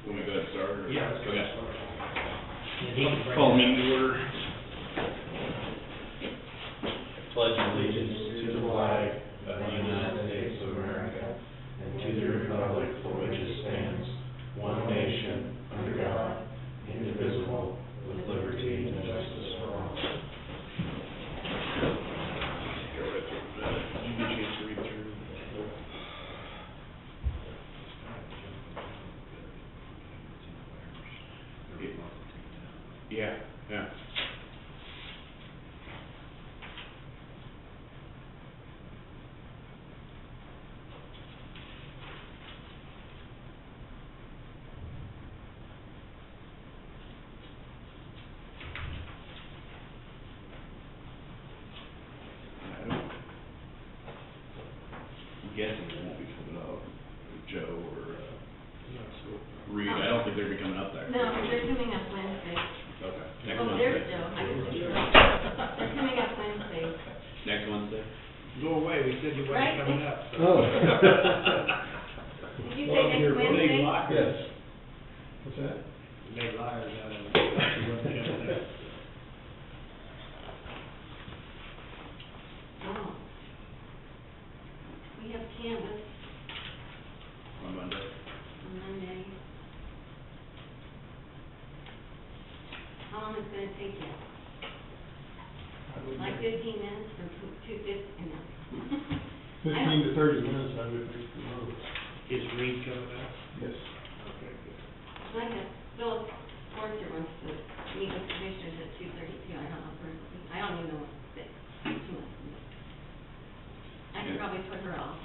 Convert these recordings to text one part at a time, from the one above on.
Can we go ahead and start? Or? Yeah, let's go Okay. ahead and start. And he can bring Call it meeting up. to order. Pledge allegiance to the flag of the United States of America and to the republic for which it stands, one nation, under God, indivisible, with liberty and justice for all. Go right through that. Did you get a chance to read through? Yeah, yeah. I'm guessing they won't be coming up. Joe or Reed. I don't think they're coming up there. No, they're coming up Wednesday. Okay. Next Oh, Wednesday. there's Joe. I can see her. They're coming up Wednesday. Next Wednesday. Go away, we said you Right? wasn't coming up. So. Oh. Did you say next Wednesday? Yes. What's that? You made liars out of them. You wasn't coming up. Oh. We have canvas On Monday. on Monday. How long is it gonna take you? Like 15 minutes or 2:50? No. 15 to 30 minutes, I would think, the road. Is Reed coming up? Yes. Okay, good. I guess Phyllis Forster wants to meet with commissioners at 2:32. I don't know personally. I don't even know what to say. She wants to meet. I could probably put her off.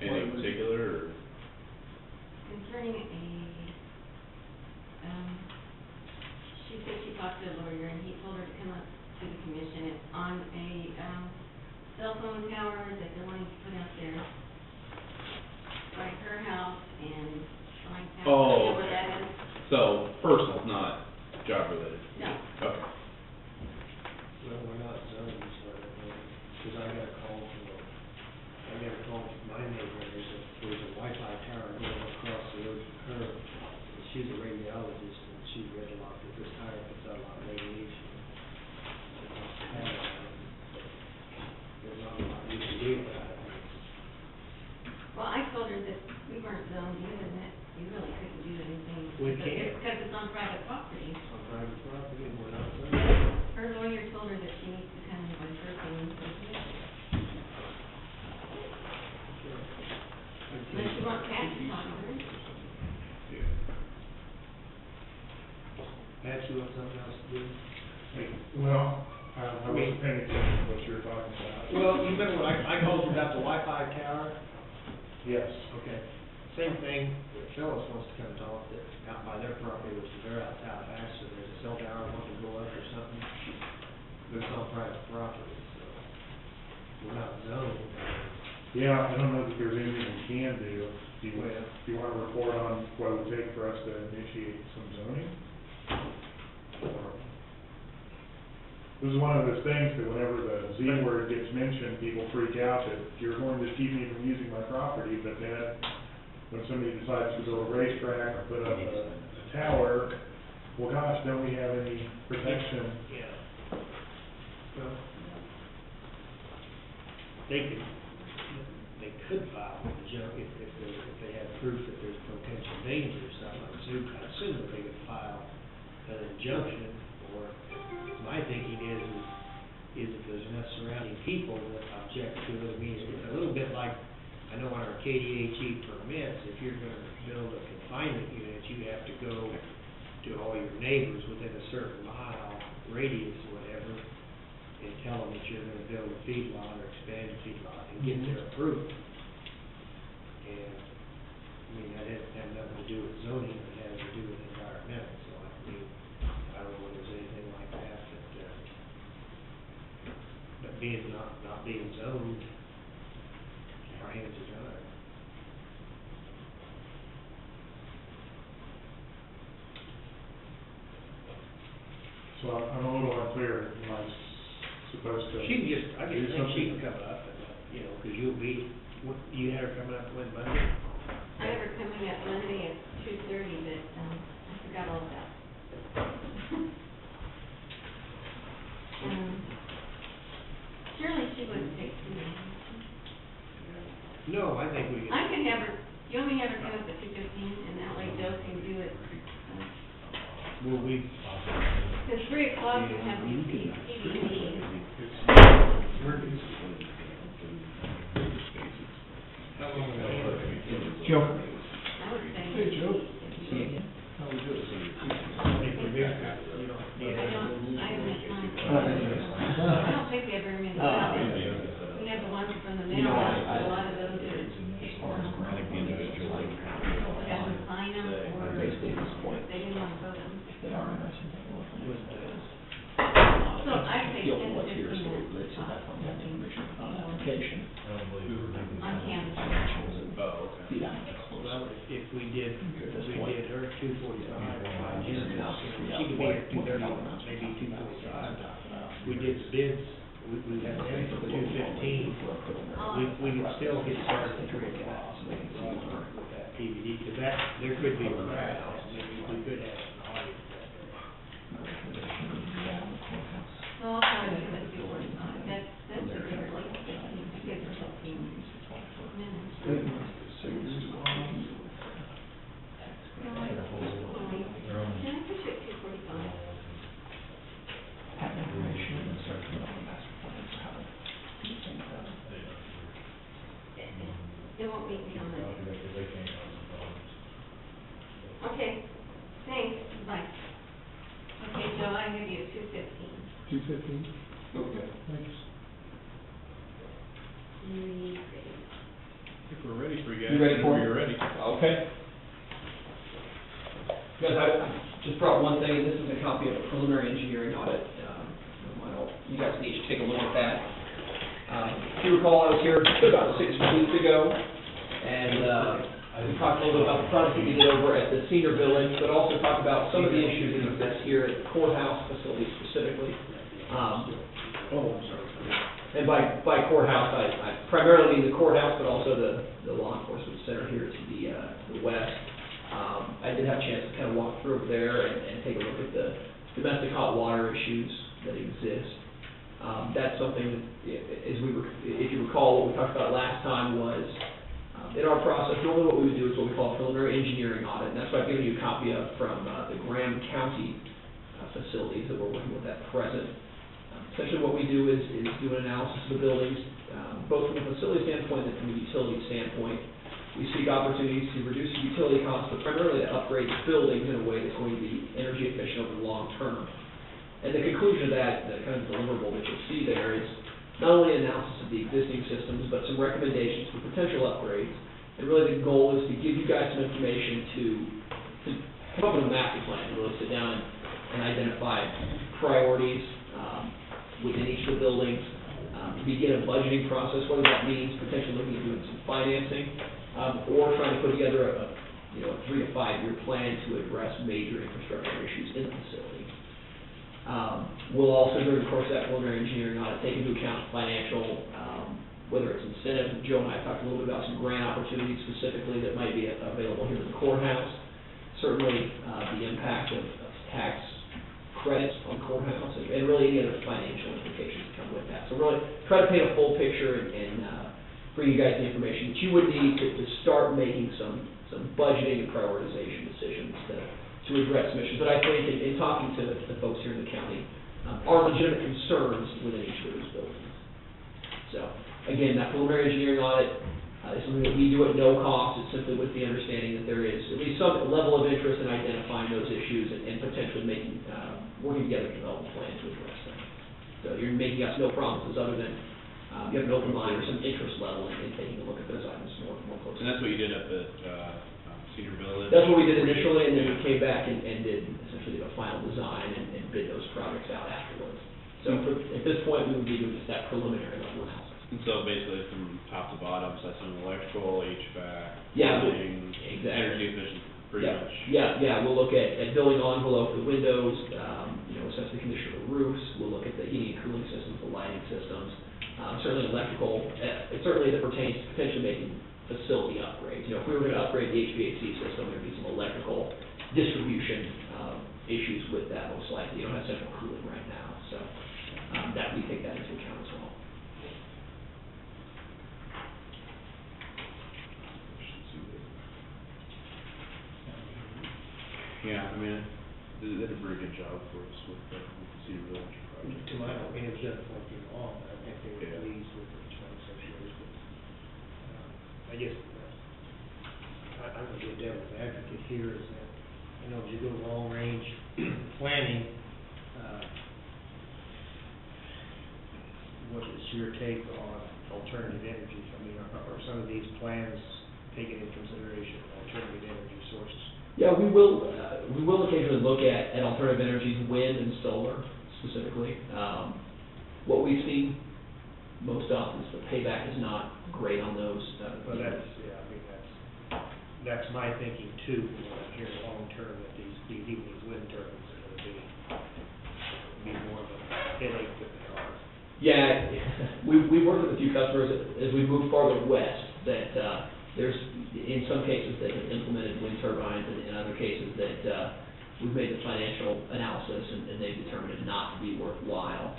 Any in particular, or? Concerning she said she talked to a lawyer and he told her to come up to the commission. It's on a, cell phone tower that they're wanting to put out there by her house and trying to, Oh, you know where okay. that is? So, personal, not job related. No. Okay. Well, we're not zoning, so, because I got a call from my neighbor, there's a Wi-Fi tower going across the road from her. And she's a radiologist, and she read a lot that this tower puts out a lot of radiation. There's not a lot we can do about it. Well, I told her that we weren't zoned either, and that you really couldn't do anything. We can't. Because it's on private property. It's on private property, and we're not zoning. Her lawyer told her that she needs to come in by person and the commission. Unless you want Pat to talk to her. Yeah. Pat, you want something else to do? Well, I wasn't paying attention to what you were talking about. Well, you remember when I called you about the Wi-Fi tower? Yes. Okay, same thing, Phyllis wants to come talk, that out by their property, which is they're out south, actually, there's a cell tower wanting to go up or something, but it's on private property, so we're not zoned. Yeah, I don't know that there's anything we can do. Do you, Well- do you want to report on what it would take for us to initiate some zoning? Or- This is one of those things that whenever the Z word gets mentioned, people freak out that you're going to keep me from using my property, but then when somebody decides to build a racetrack or put up a tower, well, gosh, don't we have any protection? Yeah. Well, they could file a junk if they have proof that there's potential danger or something. I assume that they could file an injunction, or my thinking is if there's enough surrounding people that object to it. I mean, it's a little bit like, I know on our KDHE permits, if you're gonna build a confinement unit, you have to go to all your neighbors within a certain mile radius or whatever, and tell them that you're gonna build a feedlot or expand a feedlot and get their approval. And, I mean, that has nothing to do with zoning, it has to do with environmental, so I mean, I don't know if there's anything like that, but being not being zoned, our hands are tied. So I'm a little unclear, am I supposed to? She can just, I do just think she something? can come up and, because you'll be, you had her coming up when Monday? I have her coming up Monday at 2:30, but, No, I think we I can, can have her, you want me to have her come up at 2:15, and that way Joe can do it, will we, because 3 o'clock we have the CDC. how long will it Joe? I would say. Hey, Joe. How we doing? take? If we do, you don't need I it. don't have time. Uh, I don't think we have very many. We have the ones from the mail, a lot of those are, we have to sign them, or they didn't want to vote them. So I'd say 10 to 15 minutes. On campus. Oh, okay. Well, if we did her 2:45, she could be here 2:30, maybe 2:45. We did the bids, we had them for 2:15, we could still get started at 3 o'clock with that PVD, because there could be a crowd, maybe we could have an audience that day. So I'll try to do it 2:45. That's a bit early. Good for 15 minutes. No, I don't think so. Can I push it 2:45? It won't be until then. Okay, thanks, bye. Okay, Joe, I have you at 2:15. 2:15? Okay, thanks. I think we're ready for you guys. You ready for it? You're ready. Okay. Guys, I just brought one thing, and this is a copy of a preliminary engineering audit. You guys need to take a look at that. If you recall, I was here about 6 weeks ago, and we talked a little bit about the project we did over at the senior village, but also talked about some of the issues that exist here at the courthouse facility specifically. And by courthouse, I primarily mean the courthouse, but also the law enforcement center here to the west. I did have a chance to kind of walk through over there and take a look at the domestic hot water issues that exist. That's something, if you recall, what we talked about last time was, in our process, normally what we would do is what we call a preliminary engineering audit, and that's what I've given you a copy of from the Graham County facilities that we're working with at present. Essentially what we do is do an analysis of the buildings, both from a facility standpoint and from a utility standpoint. We seek opportunities to reduce the utility costs, but primarily to upgrade the buildings in a way that's going to be energy efficient over the long term. And the conclusion of that, the kind of deliverable that you'll see there, is not only an analysis of the existing systems, but some recommendations for potential upgrades. And really the goal is to give you guys some information to come up with a master plan, to really sit down and identify priorities within each of the buildings, begin a budgeting process, whether that means potentially looking at doing some financing, or trying to put together a 3 to 5 year plan to address major infrastructure issues in the facility. We'll also, during the course of that preliminary engineering audit, take into account financial, whether it's incentives. Joe and I talked a little bit about some grant opportunities specifically that might be available here at the courthouse. Certainly, the impact of tax credits on courthouse and really any other financial implications that come with that. So really try to paint a full picture and bring you guys the information that you would need to start making some budgeting and prioritization decisions to address some issues that I think, in talking to the folks here in the county, are legitimate concerns within each of those buildings. So, again, that preliminary engineering audit is something that we do at no cost. It's simply with the understanding that there is at least some level of interest in identifying those issues and potentially working together to develop a plan to address them. So you're making us no promises other than you have an open mind or some interest level in taking a look at those items more closely. And that's what you did up at Senior Village? That's what we did initially, and then we came back and did essentially a final design and bid those projects out afterwards. So at this point, we would be doing just that preliminary level analysis. And so basically from top to bottom, so some electrical, HVAC, Yeah, lighting, exactly. energy efficient, pretty Yeah, much. yeah, we'll look at building envelope, the windows, essentially condition of the roofs. We'll look at the heating and cooling systems, the lighting systems, certainly electrical. Certainly that pertains to potentially making facility upgrades. If we were going to upgrade the HVAC system, there'd be some electrical distribution issues with that most likely. You don't have central cooling right now, so that we take that into account as well. Yeah, I mean, they did a pretty good job for us with the Cedar Village project. To my opinion, it's done for too long, I think they were Yeah. pleased with the 26 years, but, I guess, I'm gonna be a devil's advocate here, is that, you know, as you go long-range planning, what is your take on alternative energies? I mean, are some of these plans taking into consideration alternative energy sources? Yeah, we will occasionally look at alternative energies, wind and solar specifically. What we've seen most often is the payback is not great on those. Well, that's, yeah, I mean, that's my thinking too, when I'm hearing long-term, that these, even these wind turbines are gonna be more of a headache than they are. Yeah, we've worked with a few customers as we move farther west, that there's, in some cases, they have implemented wind turbines, and in other cases that we've made the financial analysis and they've determined it not to be worthwhile.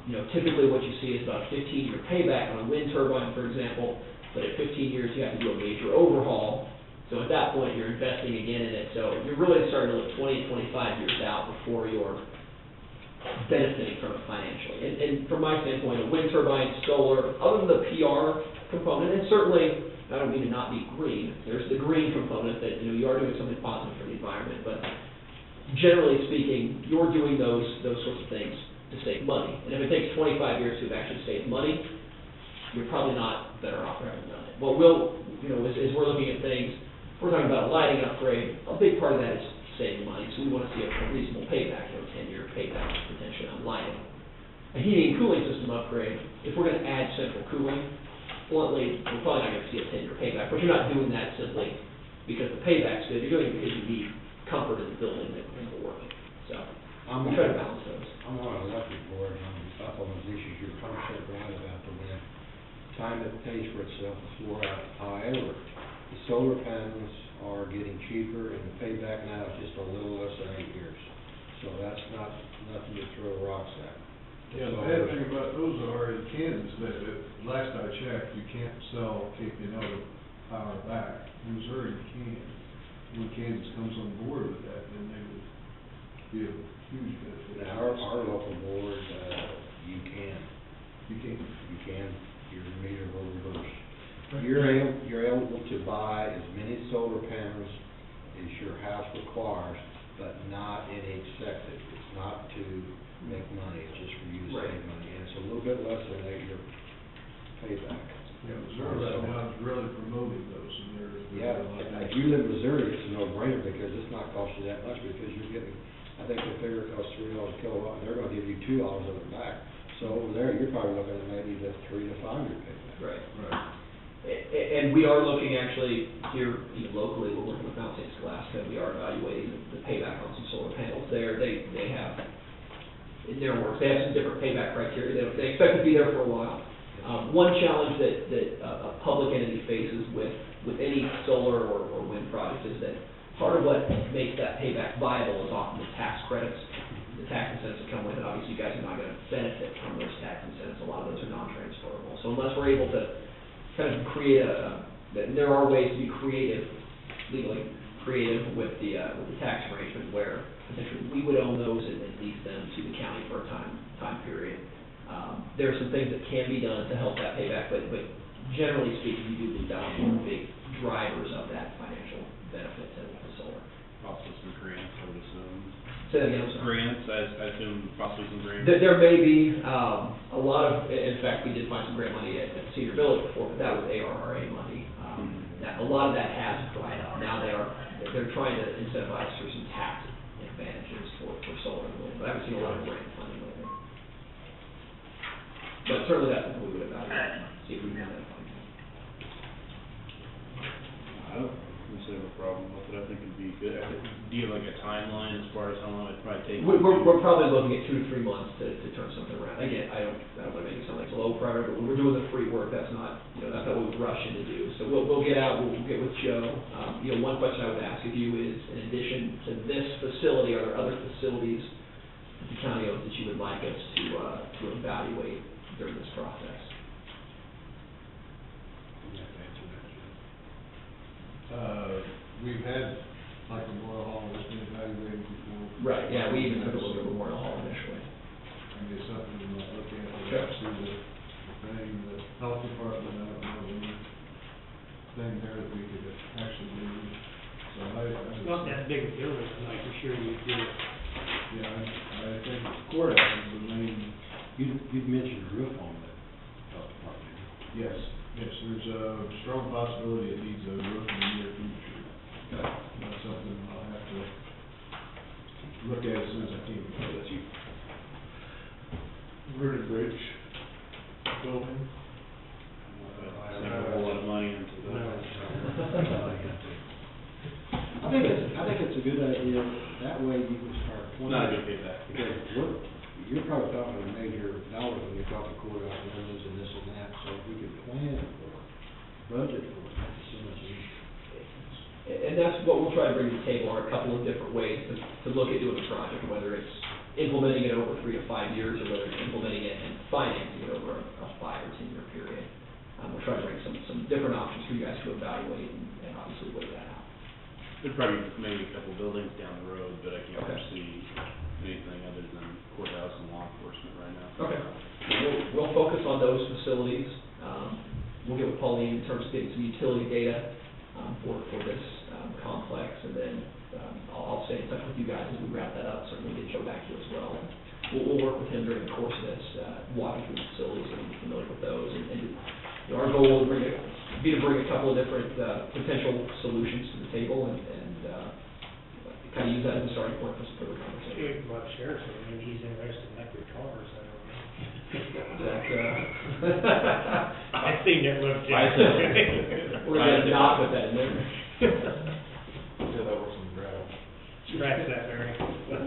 You know, typically what you see is about a 15-year payback on a wind turbine, for example, but at 15 years you have to do a major overhaul. So at that point, you're investing again in it. So you're really starting to look 20, 25 years out before you're benefiting from it financially. And from my standpoint, a wind turbine, solar, other than the PR component, and certainly, I don't mean to not be green, there's the green component that, you know, you are doing something positive for the environment, but generally speaking, you're doing those sorts of things to save money. And if it takes 25 years to actually save money, you're probably not better off for having done it. What we'll, you know, as we're looking at things, we're talking about a lighting upgrade, a big part of that is saving money, so we want to see a reasonable payback, you know, 10-year payback potentially on lighting. A heating and cooling system upgrade, if we're going to add central cooling, bluntly, we're probably not going to see a 10-year payback, but you're not doing that simply because the payback's good, you're doing it because you need comfort in the building that will work. So, we try to balance those. I'm on an electric board, and I'm up on those issues, you're 100% right about the wind. Time it pays for itself is wore out. However, the solar panels are getting cheaper, and the payback now is just a little less than 8 years. So that's not nothing to throw rocks at. Yeah, the bad thing about those are in Kansas, that last I checked, you can't sell KPNL to power back. Missouri can. When Kansas comes on board with that, then they would be a huge benefit. Now, our local board, you can. You can't. You can, your meter will reverse. You're eligible to buy as many solar panels as your house requires, but not in excessive. It's not to make money, it's just for you to save money. And it's a little bit less than a year payback. Yeah, Missouri right now is really promoting those, and there's. Yeah, if you live in Missouri, it's a no-brainer, because it's not costing you that much, because you're getting, I think the figure costs $3 a kilowatt, and they're gonna give you $2 of it back. So over there, you're probably looking at maybe the 3 to 5 year payback. Right. Right. And we are looking actually here, even locally, we're working with Mount St. Scholastica, we are evaluating the payback on some solar panels there. They have, in their works, they have some different payback criteria. They expect to be there for a while. One challenge that a public entity faces with any solar or wind project is that part of what makes that payback viable is often the tax credits, the tax incentives that come with it. Obviously, you guys are not going to benefit from those tax incentives. A lot of those are non-transferable. So unless we're able to kind of create there are ways to be creative, legally creative with the tax arrangement where potentially we would own those and lease them to the county for a time period. There are some things that can be done to help that payback, but generally speaking, you do lose out on one of the big drivers of that financial benefit to solar. Also some grants, I would assume. Say that again, I'm sorry. Grants, I assume possibly some grants. There may be a lot of, in fact, we did find some grant money at Cedar Village before, but that was ARRA money. A lot of that has dried up. Now they're trying to incentivize through some tax advantages for solar and wind, but I haven't seen a lot of grant funding lately. But certainly that's something we would evaluate, see if we can identify. I don't see a problem with it. I think it'd be good. Do you have like a timeline as far as how long it'd probably take? We're probably looking at 2 to 3 months to turn something around. Again, I don't want to make it sound like it's low priority, but when we're doing the free work, that's not, that's not what we rush in to do. So we'll get out, we'll get with Joe. One question I would ask of you is, in addition to this facility, are there other facilities that the county owns that you would like us to evaluate during this process? We've had like Memorial Hall has been evaluated before. Right, yeah, we even took a look at Memorial Hall initially. I mean, it's something we might look at, Sure. see the thing, the health department, I don't know, anything there that we could actually do. So It's not that big a building, I'm not sure you do it. Yeah, I think courthouse is the main, You've mentioned a roof on the health department. yes, there's a strong possibility it needs a roof in the near future. That's something I'll have to look at as soon as I can. That's you. Vernon Bridge building. Sink a whole lot of money into that. I think it's a good idea, that way you can start planning. Not a good payback. Because you're probably talking a major dollars when you're talking courthouse rooms and this and that, so if we can plan for it, budget for it, that's so much easier. And that's what we'll try to bring to the table, are a couple of different ways to look at doing a project, whether it's implementing it over 3 to 5 years, or whether it's implementing it and financing it over a 5 or 10 year period. We'll try to bring some different options for you guys to evaluate and obviously weigh that out. There'd probably maybe a couple buildings down the road, but I can't Okay. foresee anything other than courthouse and law enforcement right now. Okay. We'll focus on those facilities. We'll get with Pauline in terms of getting some utility data for this complex, and then I'll stay in touch with you guys as we wrap that up, certainly get Joe back to you as well. We'll work with him during the course of this, walking through the facilities and be familiar with those. And you know, our goal will bring a couple of different potential solutions to the table and kind of use that as a starting point for some further conversation. Hey, Bob Sheriff, maybe he's interested in electric cars, I don't know. I've seen that look. We're going to not put that in there. Until that works on the gravel. Scratch that, Barry.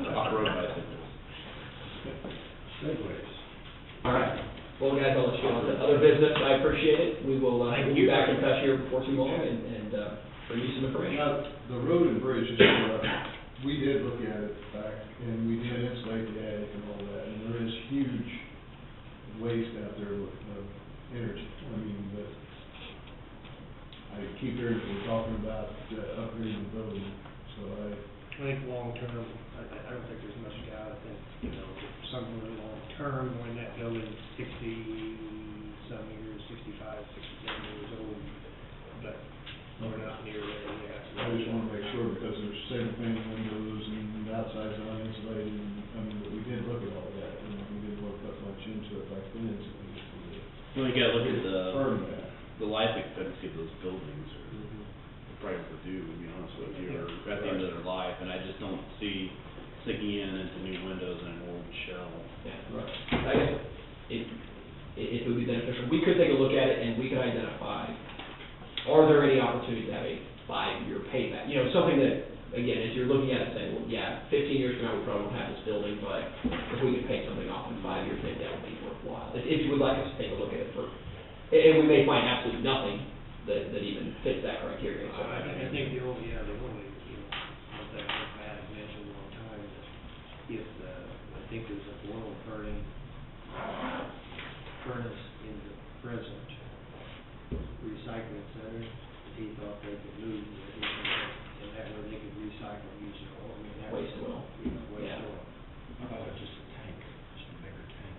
Off-road bicycles. Segways. All right. Well, guys, I'll let you get on to other business. I appreciate it. We'll Thank be you. back in touch here before too long and bring you some information. Now, the road and bridge, we did look at it back, and we did insulate the attic and all that, and there is huge waste out there with energy. I mean, but I keep hearing people talking about upgrading the building, so I think long-term, I don't think there's much doubt, I think, you know, somewhere long-term, when that building's 60-some years, 65, 67 years old, but we're not near there yet. I just wanna make sure, because there's single-pane windows and the outside's uninsulated, and, I mean, but we did look at all that, and we didn't want to put much into it back then, so we just wanted to Well, you gotta look at confirm that. the life expectancy of those buildings are probably overdue, to be honest with you, or at the end of their life, and I just don't see sinking into new windows in an old shell. Yeah. Right. I guess it would be beneficial. We could take a look at it and we could identify, are there any opportunities to have a 5-year payback? You know, something that, again, as you're looking at it, saying, well, yeah, 15 years from now, we probably won't have this building, but if we could pay something off in 5 years, maybe that would be worthwhile. If you would like us to take a look at it and we may find absolutely nothing that even fits that criteria. So I think the only, you know, one thing that Matt had mentioned one time, that if I think there's a oil burning furnace in the present recycling center, he thought they could move it, and that way they could recycle using oil. I mean, that was- Waste oil. Waste Yeah. oil. I thought it was just a tank, just a bigger tank.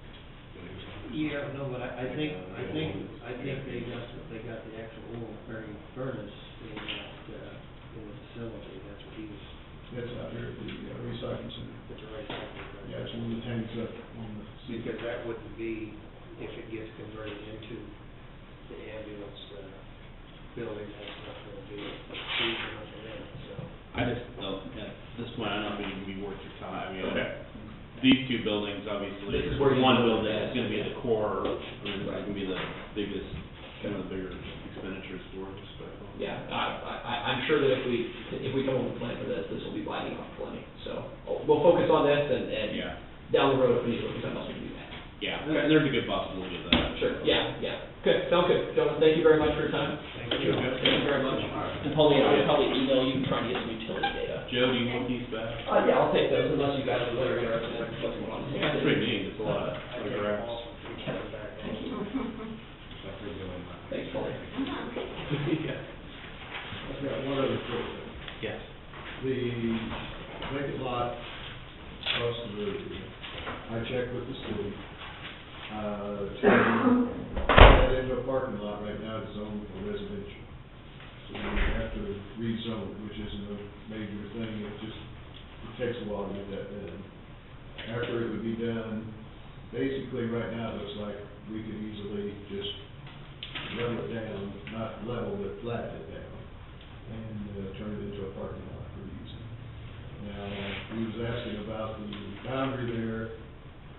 Yeah, no, but I think they got the actual oil burning furnace in that, in the facility, that's what he was, That's out there at the recycling center. it's a recycling. Yeah, it's one of the tanks up on the Because that wouldn't be, if it gets converted into the ambulance, building, that's not gonna be feasible for them, so. I just don't, at this point, I don't think it would be worth your time. I mean, these two buildings, obviously, This is where you one look building at. is gonna be the core, I mean, it's gonna be the biggest, one of the bigger expenditures for us, but. Yeah, I'm sure that if we come up with a plan for this will be biting off plenty. So we'll focus on this and Yeah, down the road, if we need to look at something else, we can do that. yeah, and there's a good possibility of that. Sure, yeah. Good, sounds good. Gentlemen, thank you very much for your time. Thank you. Thank you very much. And Pauline, I'll probably email you and try to get some utility data. Joe, do you want these back? Yeah, I'll take those unless you guys are really interested in what's going on. That's pretty neat, it's a lot of I think graphs. also, we can come back. Thanks, Pauline. I've got one other quick thing. Yes. The vacant lot across the road, I checked with the city. To get into a parking lot right now, it's zoned for residential. So we have to rezone, it, which isn't a major thing, it takes a while to get that done. After it would be done, basically right now, it looks like we could easily just level it down, not level, but flatten it down, and turn it into a parking lot pretty easy. Now, he was asking about the boundary there.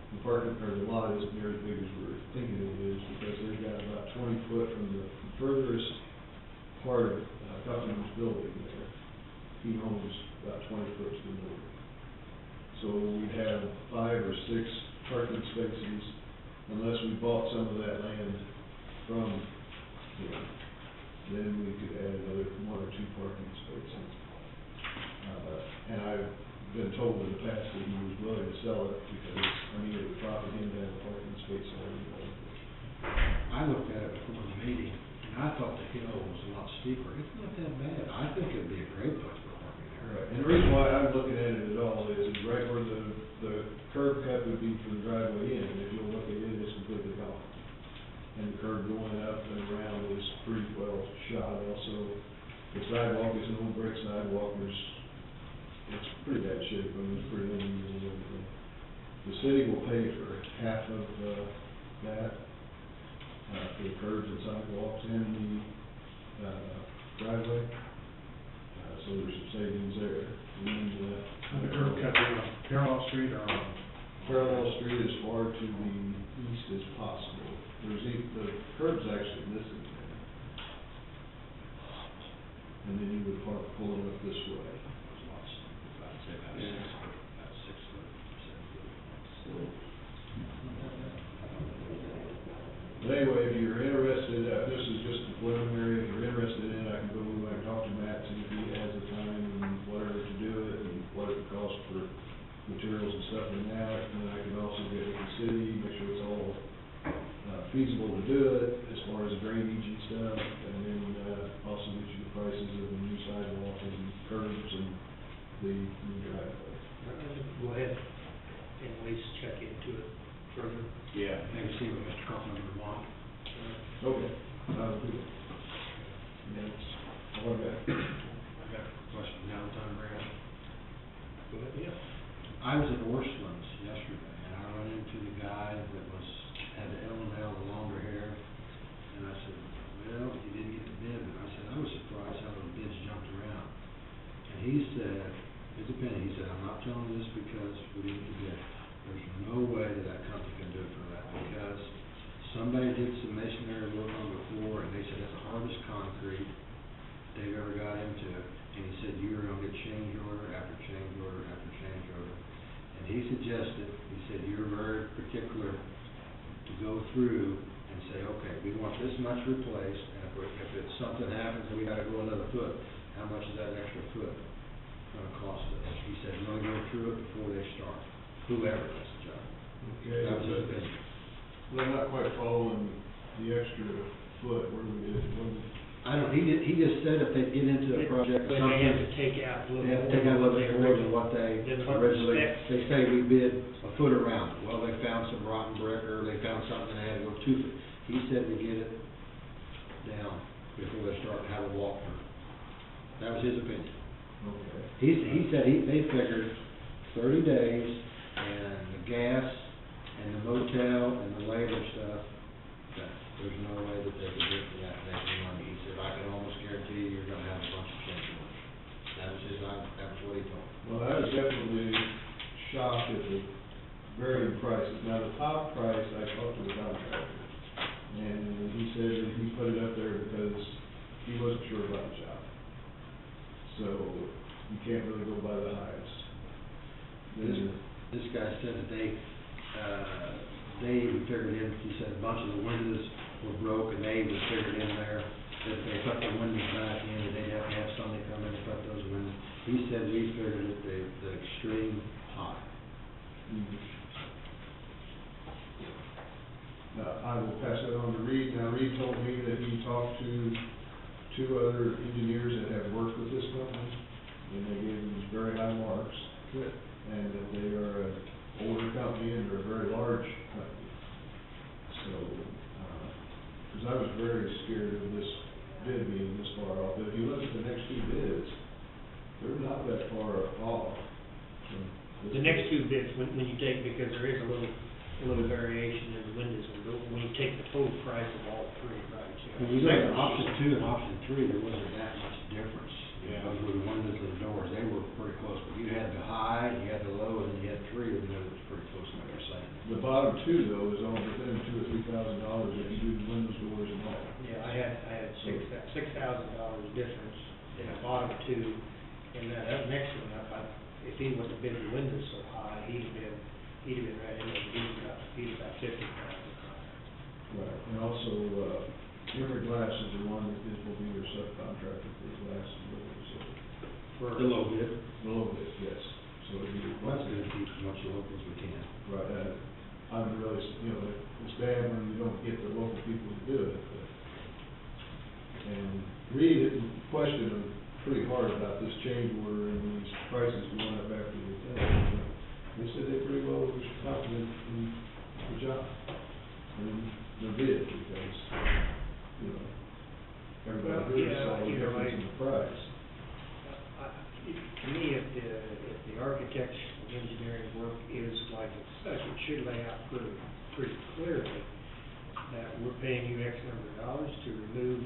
The parking, or the lot isn't near as big as we're thinking it is, because they've got about 20 foot from the furthest part of Cuffman's building there. He owns about 20 foot to the north. So we'd have 5 or 6 parking spaces, unless we bought some of that land from him. Then we could add another 1 or 2 parking spaces. And I've been told in the past that he was willing to sell it, because, it would profit him to have a parking space there. I looked at it before the meeting, and I thought the hill was a lot steeper. It's not that bad. I think it'd be a great place for parking there. Right, and the reason why I'm looking at it at all is right where the curb cut would be from the driveway in, and if you'll look at it, it's completely gone. And the curb going up and around is pretty well shot also. The sidewalk is an old brick sidewalk, it's pretty bad shape, it's pretty uneven and everything. The city will pay for half of that, for the curbs and sidewalks and the driveway. So there's some savings there. And The curb cut there on Parallel Street or on? Parallel Street as far to the east as possible. The curb's actually missing there. And then you would park pulling up this way. I'd say about 6 foot, about 6 foot, 7 foot. But anyway, if you're interested, this is just the preliminary, if you're interested in it, I can go and talk to Matt, see if he has the time and whatever to do it, and what it would cost for materials and stuff like that. And then I can also get with the city, make sure it's all feasible to do it, as far as drainage and stuff, and then also get you the prices of the new sidewalk and curbs and the new driveway. Go ahead and at least check into it further. Yeah. Maybe see what Mr. Kaufman would want. Okay, I'll do it. And that's all I got. I got a question now, time, Brad. Go ahead, yeah. I was at Orstland's yesterday, and I ran into the guy that had the L&L, the longer hair, and I said, well, he didn't get the bid, but I said, I was surprised how the bids jumped around. And he said, his opinion, he said, I'm not telling you this because we didn't get the bid. There's no way that company can do it for that, because somebody did some masonry work on before, and they said that's the hardest concrete they've ever got into. And he said, you're gonna get change order after change order after change order. And he suggested, he said, you're very particular to go through and say, okay, we want this much replaced, and if it's something happens and we gotta go another foot, how much is that extra foot gonna cost us? He said, we're gonna go through it before they start, whoever does the job. Okay, That was his opinion. well, I'm not quite following the extra foot, where we did, I don't, he just said if they get into a project, But they have to take out a little they have to more. take out a little bit than more they than what they Then what originally, specs. they say we bid a foot around it. Well, they found some rotten brick, or they found something that had to go 2 feet. He said we get it down before they start to have a walkthrough. That was his opinion. okay. He said they figured 30 days, and the gas, and the motel, and the labor stuff, that there's no way that they could get to that making money. He said, I can almost guarantee you, you're gonna have a bunch of change orders. That was what he told me. Well, I was definitely shocked at the varying prices. Now, the top price, I talked to the contractor, and he said that he put it up there because he wasn't sure about the job. So, you can't really go by the highest. This guy said that they even figured in, he said a bunch of the windows were broke, and they even figured in there that if they put the windows back in, that they'd have to have somebody come in and put those windows. He said we figured it the extreme high. I will pass that on to Reed. Now, Reed told me that he talked to 2 other engineers that have worked with this company, and they gave them very high marks. Good. And that they are an older company and they're a very large company. So, 'cause I was very scared of this bid being this far off, but if you look at the next two bids, they're not that far off. from this The next bid. two bids, when you take, because there is a little variation in the windows and doors, when you take the total price of all three, right? When you look at option 2 and option 3, there wasn't that much difference. Yeah. With the windows and the doors, they were pretty close, but you had the high, you had the low, and then you had 3 of them that was pretty close, like you're saying. The bottom two, though, is only within $2,000 or $3,000 if you do the windows, doors, and all. Yeah, I had $6,000 difference in the bottom two, and that next one up, if he wouldn't have bid the windows so high, he'd have been right in there, he's about $50,000 higher. Right, and also, Emery Glass is the one that will be your subcontractor for the glass and windows, so. For The low bid. A little bit, yes. So it'd be. Well, that's good to keep as much local as we can. Right, I'm really, it's bad when you don't get the local people to do it, but. And Reed had questioned them pretty hard about this change order and these prices going up after the thing. They said they pretty well was confident in the job, and the bid, because, everybody here saw the difference in the price. To me, if the architect's engineering work is like it's such, it should lay out pretty clearly that we're paying you X number of dollars to remove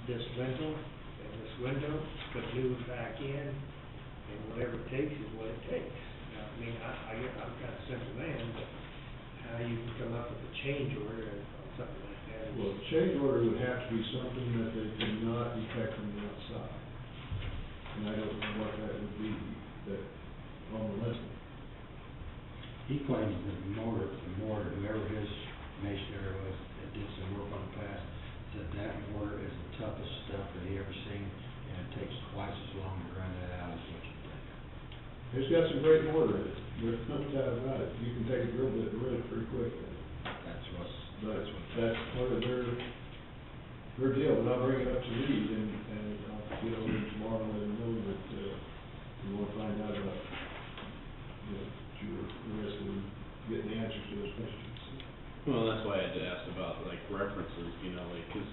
this lintel and this window, put new one back in, and whatever it takes is what it takes. Now, I mean, I'm kind of simple man, but how you can come up with a change order on something like that is. Well, the change order would have to be something that they cannot detect from the outside. And I don't know what that would be, that, on the list. He claims that the mortar, whoever his masonry was, that did some work on the past, said that mortar is the toughest stuff that he ever seen, and it takes twice as long to grind that out as what you think. It's got some great mortar in it, there's no doubt about it. You can take a drill bit and run it pretty quick. But that's part of their deal, and I'll bring it up to Reed, and I'll get over there tomorrow and let him know that, we want to find out about, that you're interested in getting the answers to those questions. Well, that's why I had asked about like references, like, 'cause,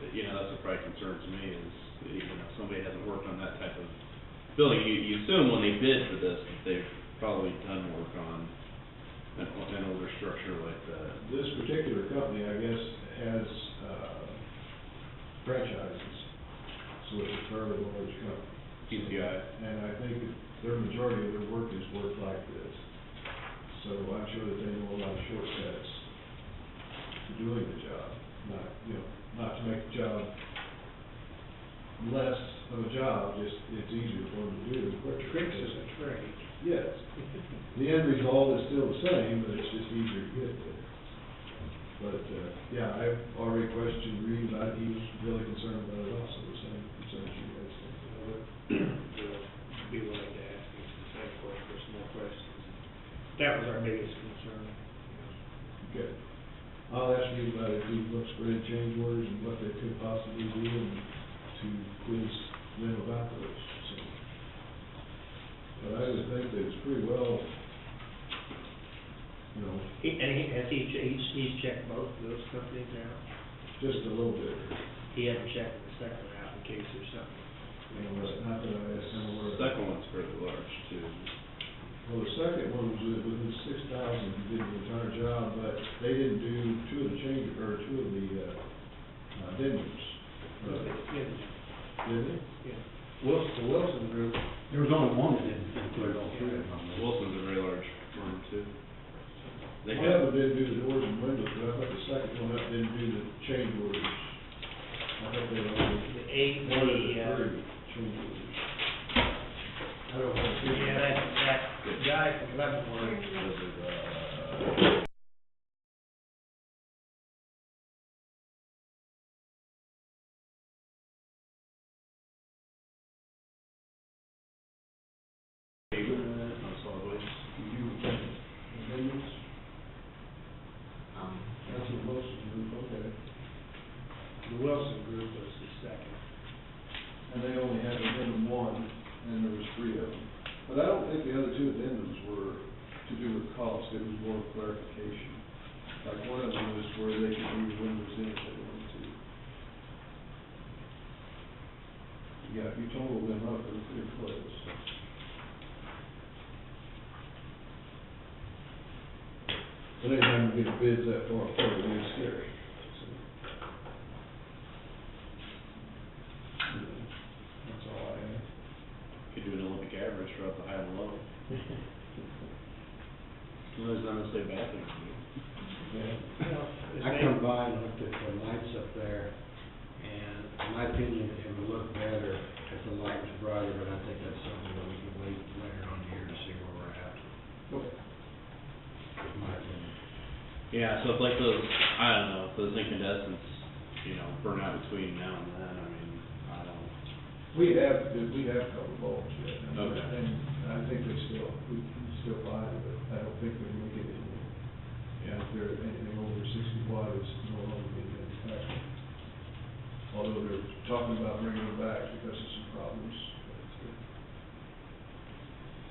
that's what probably concerns me is, somebody hasn't worked on that type of building. You assume when they bid for this, that they've probably done work on an older structure like that. This particular company, I guess, has, franchises, so it's a fairly large company. PCI. And I think that their majority of their work is work like this. So I'm sure that they know a lot of shortcuts to doing the job, not to make the job less of a job, just it's easier for them to do. Where tricks is a trade. Yes. The end result is still the same, but it's just easier to get there. But, I've already questioned Reed about it. He was really concerned about it also, the same concerns you guys think. We'll be willing to ask him some same questions, some more questions. That was our biggest concern. Okay. I'll ask Reed about if he looks for any change orders and what they could possibly do, and to quiz them about those, so. But I would think that it's pretty well, He's checked both of those companies out. just a little bit. He hasn't checked the second out in case there's something. Not that I am aware of. Second one's fairly large too. Well, the second one was within 6,000, did the entire job, but they didn't do two of the venues. Did they? Yeah. The Wilson Group, There was only one that didn't include all three of them. Wilson's a very large firm too. They One of have, them didn't do the doors and windows, but I thought the second one up didn't do the change orders. I thought they were only the eight, one of the three change orders. I don't know. that guy from Leavenworth, solid waste. Amendments? That's what most of them, okay. the Wilson Group was the second. And they only had amendment one, and there was three two addendums were to do with cost, it was more clarification. Like one of them was where they could leave windows in if they wanted to. Yeah, if you total them up, they're pretty close. But anytime you get bids that far apart, it is scary. That's all I have. Could do an Olympic average throughout the high and low. Well, there's not necessarily bad things to do. Well, if I they- come by and looked at the lights up there, and in my opinion, it would look better if the light was brighter, but I think that's something that we can wait later on the year to see where we're at. Okay. In my opinion. Yeah, so if like those, I don't know, if those incandescents, you know, burn out between now and then, I mean, I don't. We have covered bulbs yet. Okay. And I think we can still buy them, but I don't think they're gonna get anymore. Yeah. If they're anything over 60 watt, it's no longer being manufactured. Although they're talking about bringing them back because of some problems.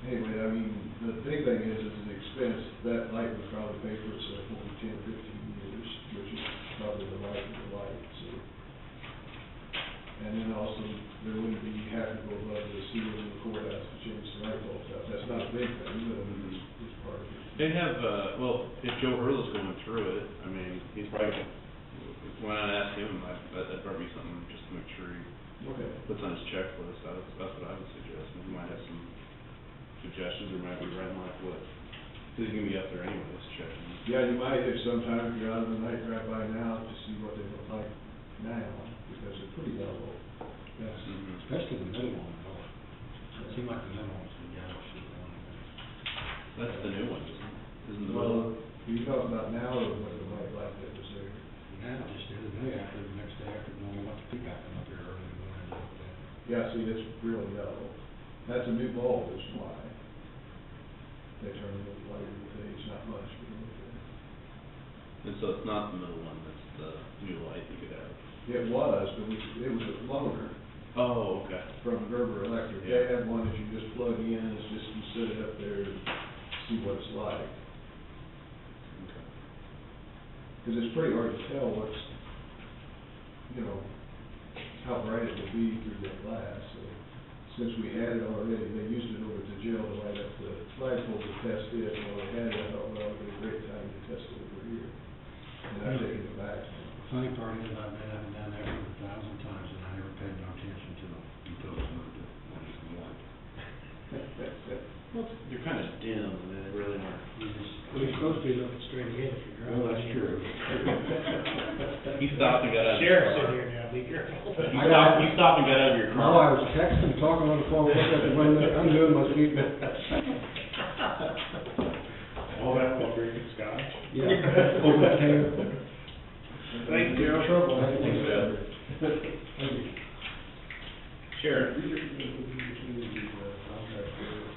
Anyway, I mean, the big thing is the expense. That light would probably pay for itself over 10, 15 years, which is probably the life of the light, so. And then also, there wouldn't be having to go above the ceiling in the courthouse to change the light bulbs out. That's not a big thing, but I mean, it's part of it. They have, well, if Joe Hurley's going through it, I mean, he's probably, why not ask him, that'd probably be something just to make sure he Okay. puts on his checklist, that's what I would suggest, he might have some suggestions, or might be right like what, because he's gonna be up there anyways, checking. Yeah, you might, if sometime if you're out of the night, drive by now to see what they look like now, because they're pretty yellow. Yes. Mhm. Especially the middle one, though. It seemed like the middle one's the yellow sheet one. That's the new one, isn't the Well, you talking about now or when the white light that was there? Now, just the other day, the next day after, when we went to pick up them up here early in the morning, I looked at it. Yeah, see, it's real yellow. That's a new bulb, is why. They turn a little lighter with age, not much, but a little bit. And so it's not the middle one, that's the new light you could have. It was, but it was a loaner Oh, okay. from Gerber Electric. They Yeah. have one that you just plug in, it's just, you set it up there and see what it's like. Okay. Because it's pretty hard to tell what's, you know, how bright it will be through the glass, so. Since we had it already, they used it over to jail to light up the flagpole to test it, and when they had it, I thought, well, it'd be a great time to test it over here. And I've taken it back. The funny part is, I've been up and down there 1,000 times, and I never paid no attention to them until it moved it when it warmed. Well, they're kind of dim, and they really aren't. Well, you're supposed to be looking straight ahead if you're driving. Well, that's true. You stopped and got out of your Sheriff's car. in here now, be careful. You stopped and got out of your car. No, I was texting, talking on the phone, looked at the window, I'm doing my speed. All that while drinking scotch? Yeah, over the can. Thank you. Trouble. Thanks, Jeff. Sheriff.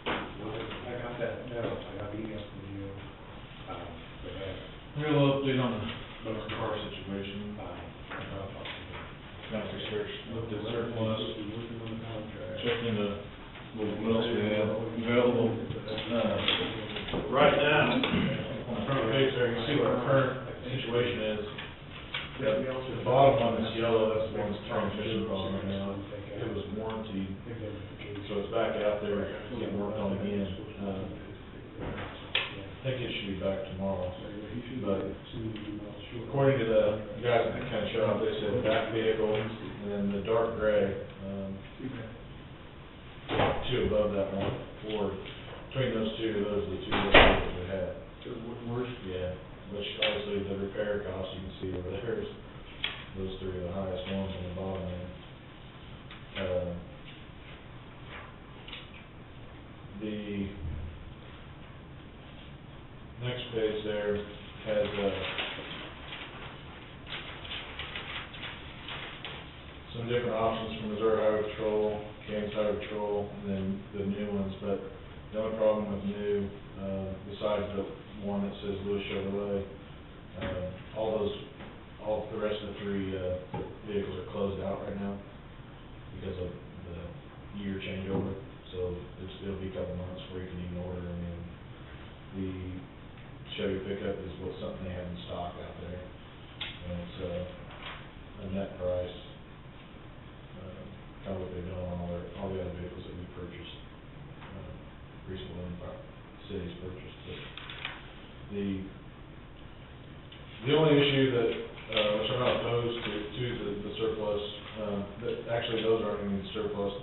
I got that, no, I got the email from you, for that. Real update on the car situation. Got research, looked at surplus, checked into what else we have available. Right now, on the front page there, you can see what our current situation is. The bottom one that's yellow, that's the one that's transmission problem right now. It was warranted, so it's back out there, getting worked on again. I think it should be back tomorrow, but according to the guys that kind of showed up, they said back vehicle, and then the dark gray, two above that one, Ford. Between those two are the two vehicles we had. Worse. Yeah, which obviously the repair cost, you can see over there, is those three are the highest ones on the bottom there. The next page there has, some different options from Missouri Highway Patrol, Kansas Highway Patrol, and then the new ones, but the only problem with new, besides the one that says Lewis Chevrolet, all the rest of the three, vehicles are closed out right now because of the year changeover, so it'll be a couple months before you can even order Chevy pickup is what something they have in stock out there. And it's, a net price, kind of what they've done on all the other vehicles that we purchased, recently in the city's purchased. But the only issue that, which I'm not opposed to the surplus, that actually those aren't even surplus,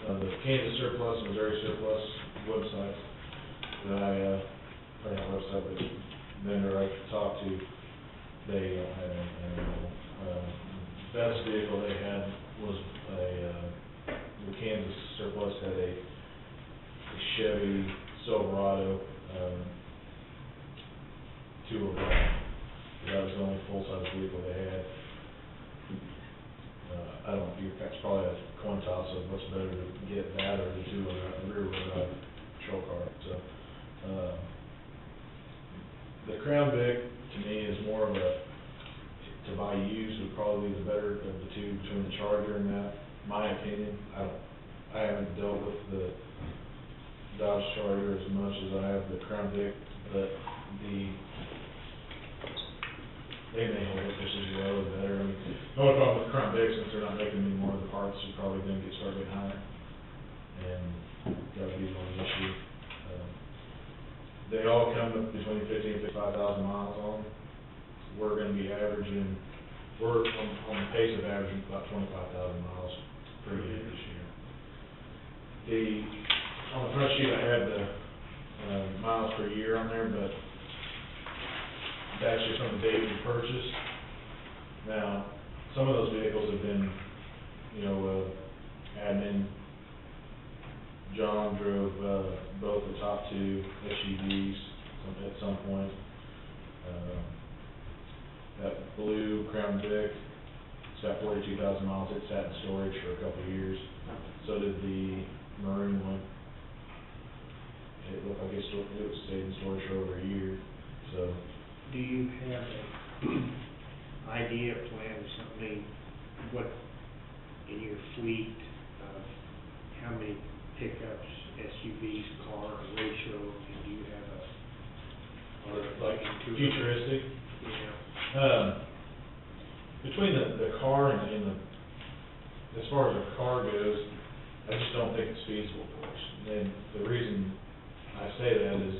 the Kansas surplus, Missouri surplus websites that or not website, but vendor I talked to, they don't have anything available. Best vehicle they had was the Kansas surplus had a Chevy Silverado, 205. That was the only full-size vehicle they had. I don't know, that's probably a coin toss of what's better to get that or the rear-wheel drive patrol car. So, the Crown Vic to me is more of to buy used would probably be the better of the two between the Charger and that. My opinion, I haven't dealt with the Dodge Charger as much as I have the Crown Vic, but they may hold it just as well or better. I mean, the only problem with Crown Vic, since they're not making any more of the parts, you're probably going to start getting higher. And that would be the only issue. They all come with between 50 and 55,000 miles on them. We're going to be averaging, we're on the pace of averaging about 25,000 miles per year this year. On the front sheet I had the miles per year on there, but that's just on the date we purchased. Now, some of those vehicles have been, admin. John drove both the top two SUVs at some point. That blue Crown Vic, it's got 42,000 miles. It sat in storage for a couple of years. So did the maroon one. It looked like it stayed in storage for over a year. So. Do you have an idea, plan, or something, what, in your fleet, of how many pickups, SUVs, car ratio, and do you have Like futuristic? Yeah. Between the car and the, as far as the car goes, I just don't think it's feasible for us. And the reason I say that is,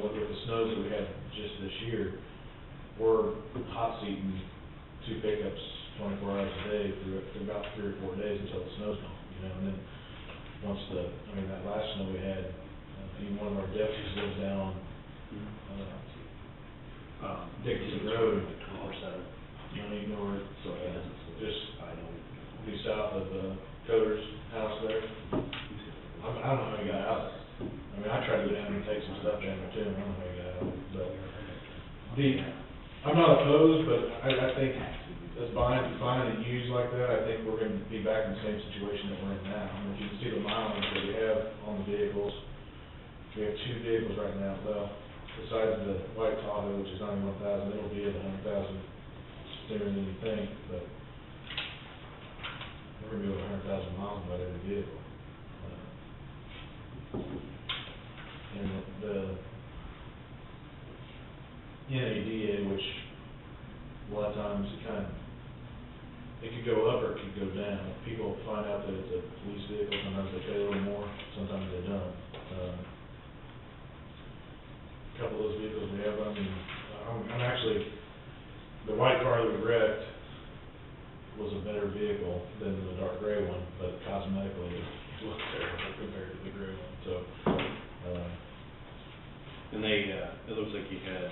with the snows that we had just this year, we're hot seating two pickups 24 hours a day for about 3 or 4 days until the snow's gone, and then once that last snow we had, even one of our deputies lives down Dixie Road, just due south of Coder's house there. I don't know how he got out. I tried to go down and take some stuff down there too, and I don't know how he got out. But I'm not opposed, but I think as buying it used like that, I think we're going to be back in the same situation that we're in now. I mean, if you can see the mileage that we have on the vehicles, we have 2 vehicles right now. Well, besides the white Tahoe, which is 91,000, it'll be at 100,000 sooner than you think, but we're going to be over 100,000 miles about every vehicle. And the NADA, which a lot of times it could go up or it could go down. People find out that it's a police vehicle, sometimes they pay a little more, sometimes they don't. A couple of those vehicles we have, I'm actually, the white car that we wrecked was a better vehicle than the dark gray one, but cosmetically it looked terrible compared to the gray one, so. And it looks like you had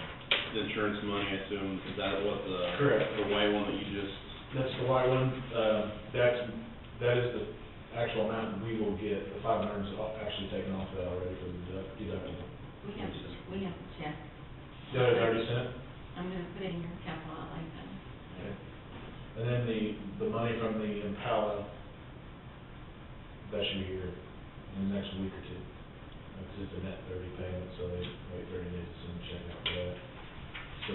the insurance money, I assume, is that what Correct. The white one that you just? That's the white one, that is the actual amount we will get. The 500 is actually taken off that already for the deductible. We have to check. The other 30 cent? I'm gonna put it in your capital outlay fund. Okay. And then the money from the Impala, that should be here in the next week or two. Because it's a net 30 payment, so they wait 30 days to send a check out for that. So,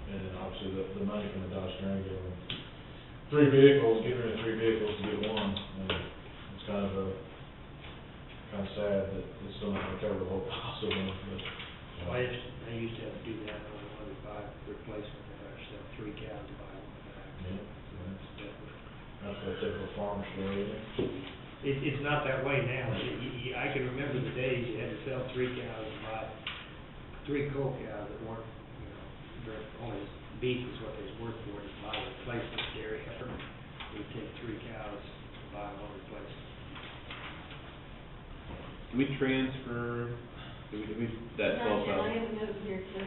and then obviously the money from the Dodge Durango, 3 vehicles, getting rid of 3 vehicles to get one, and it's kind of kinda sad that it's still not gonna cover the whole cost of one, but. I used to have to do that on a 105 replacement, if I sell 3 cows to buy one back. Yeah, that's what typical farmer story, isn't it? It's not that way now. I can remember the days you had to sell 3 cows and buy 3 coal cows that weren't, you know, they're only beef is what they was worth for, to buy a replacement dairy heifer. We'd take 3 cows and buy 1 replacement. Do we transfer, do we, that Not 12,000? yet, I have a note here to,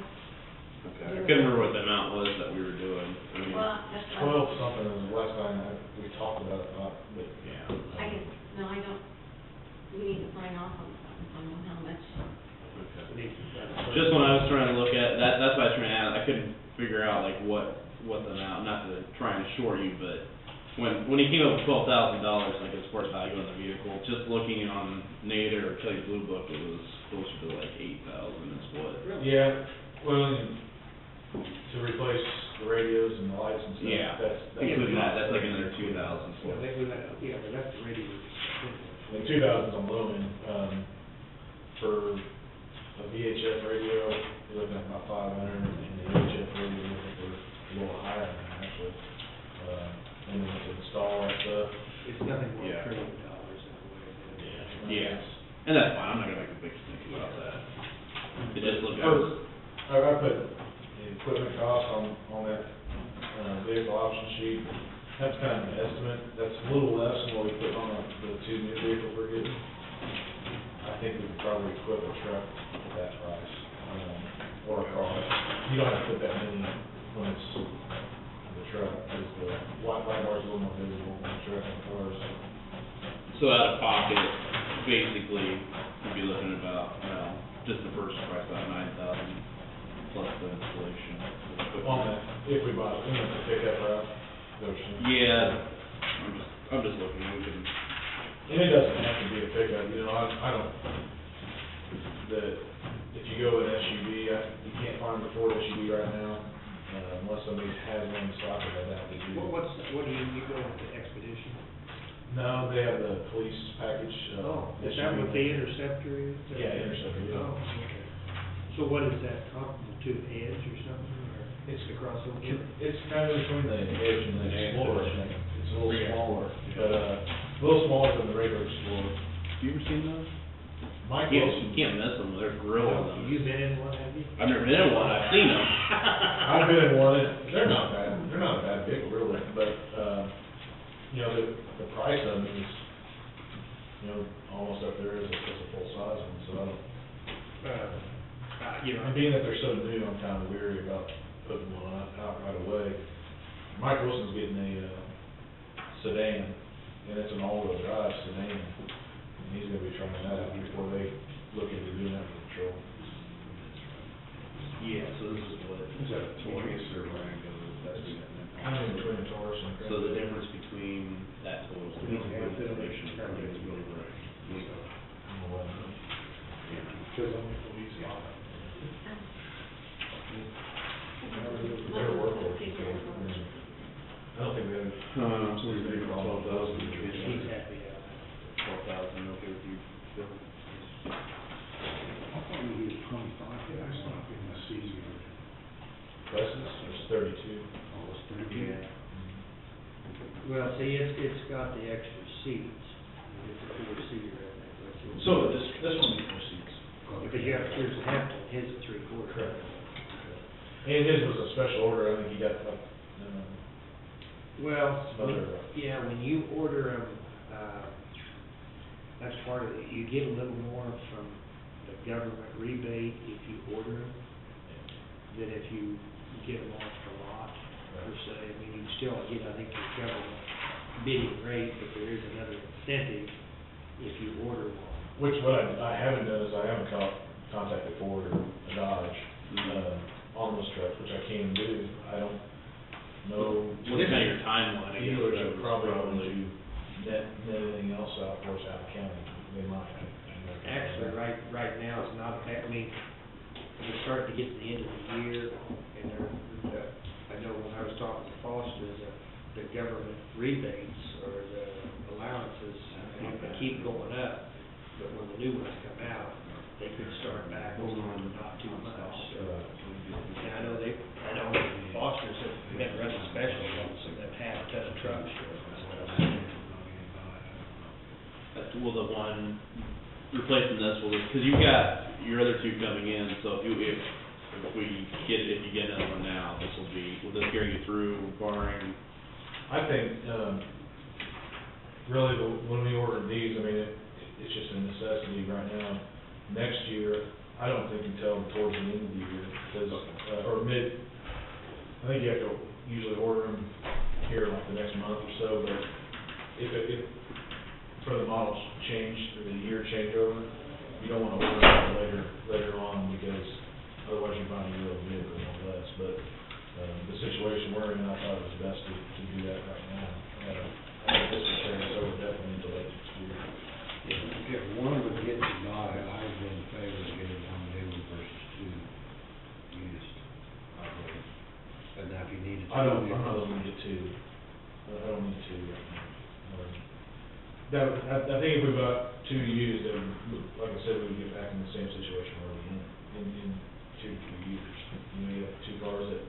Okay, I couldn't remember what the amount was that we were doing, I mean, well, that's. 12 something is the last time we talked about it, but. yeah. I can, no, I don't, we need to sign off on something, so I know how much. Okay. Just when I was trying to look at, that's why I was trying to add, I couldn't figure out like what the amount, not to try and assure you, but when he came up with $12,000, like as far as value on the vehicle, just looking on Nader or Kelly Blue Book, it was closer to like 8,000 is what. Yeah, well, and to replace the radios and the lights and stuff. Yeah, That's including that, that's like another 2,000, so. Yeah, they left the radio. The 2,000's on low end, for a VHF radio, you're looking at about 500, and the UHF radio, you're looking for a little higher than that, actually. And then to install that stuff. It's nothing more Yeah. than $1 trillion in a way. Yeah, and that's fine, I'm not gonna make a big stink about that. It just looked, I put the equipment cost on that, vehicle option sheet. That's kind of an estimate. That's a little less than what we put on the 2 new vehicles we're getting. I think we could probably equip a truck at that price, or a car. You don't have to put that many when it's the truck, because the white bar's a little more visible than the truck and cars. so out of pocket, basically, you'd be looking at about, just the first price, about 9,000 plus the installation. On that, if we bought it, we have to pick up route, Yeah, I'm just looking, we can, And it doesn't have to be a pickup, you know, I don't, if you go with an SUV, you can't find a Ford SUV right now, unless somebody has one in stock, and that would be. What do you go with the Expedition? No, they have the police package, Is that what the Interceptor is? Yeah, Interceptor, yeah. Oh, okay. So what is that, comparable to Edge or something, or it's the crossover? It's kind of between the Edge and the Explorer, I think. It's a little smaller, but, a little smaller than the regular Explorer. you ever seen those? Mike You Wilson. can't miss them, they're grilling them. You been in one, have you? I've never been in one, I've seen them. I've been in one, they're not a bad vehicle really, but, you know, the price of them is, you know, almost up there as a full-size one, so I don't, You know, and being that they're so new, I'm kind of weary about putting one out right away. Mike Wilson's getting a sedan, and it's an all-wheel drive sedan, and he's gonna be trying that out before they look into doing that for patrol. Yeah, so this is what. Is that a Taurus or Durango? That's the Kind of in between a Taurus and a So the difference between that total is the installation probably is really right. Because I'm the police officer. They're workhorses, so, I don't think we have. So we're gonna go 12,000. he's happy, 12,000, okay with you, Bill? I thought we did 25, yeah, I saw it in the season. Presence, there's 32. Oh, it's pretty good. Well, see, it's got the extra seats, it's a 4-seater, I think, that's it. So this one is 4 seats. Because you have, here's half, and his is 3/4. Correct. And his was a special order, I think he got, Well, some other, yeah, when you order them, that's part of it, you get a little more from the government rebate if you order them than if you get them off the lot, per se. I mean, you still get, I think, your government bidding rate, but there is another incentive if you order one. which what I haven't done is I haven't contacted Ford or Dodge, on those trucks, which I can do. I don't know. What's kind of your timeline, I guess? Dealers that are was probably going to net anything else out for us out of county. They might. Actually, right now, it's not, I mean, we're starting to get to the end of the year, and I know when I was talking to Foster, the government rebates or the allowances, they keep going up, but when the the new ones come out, they could start back over not too much, so. Yeah, I know Foster's have been running specials on some of them half-ton trucks. Will the one replacing this, because you've got your other two coming in, so if you get another one now, will this carry you through barring? I think, really, when we ordered these, I mean, it's just a necessity right now. Next year, I don't think until towards the end of the year, because, or I think you have to usually order them here like the next month or so, but if for the models change, or the year changeover, you don't want to order them later on, because otherwise you find a real vehicle or less. But the situation we're in, I thought it was best to do that right now. I think this will carry us over definitely into late next year. If one would get to buy, I've been in favor of getting one new versus two used, I believe. And now if you need to. I'm not looking to get two. I don't need two right now. I think if we bought two used, then, like I said, we'd get back in the same situation where we're in 2 to 3 years. You have two cars that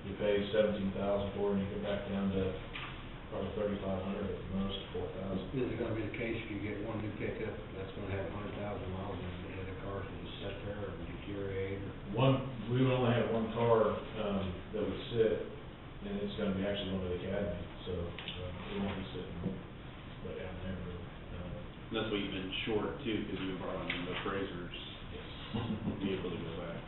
you pay $17,000 for, and you go back down to probably $3,500 at the most, $4,000. Is it gonna be the case if you get one new pickup that's gonna have 100,000 miles and the other cars will just sit there or deteriorate or? We would only have one car, that would sit, and it's gonna be actually going to the academy, so, it won't be sitting right down there. That's what you've been short too, because you've been borrowing the appraisers, be able to go back.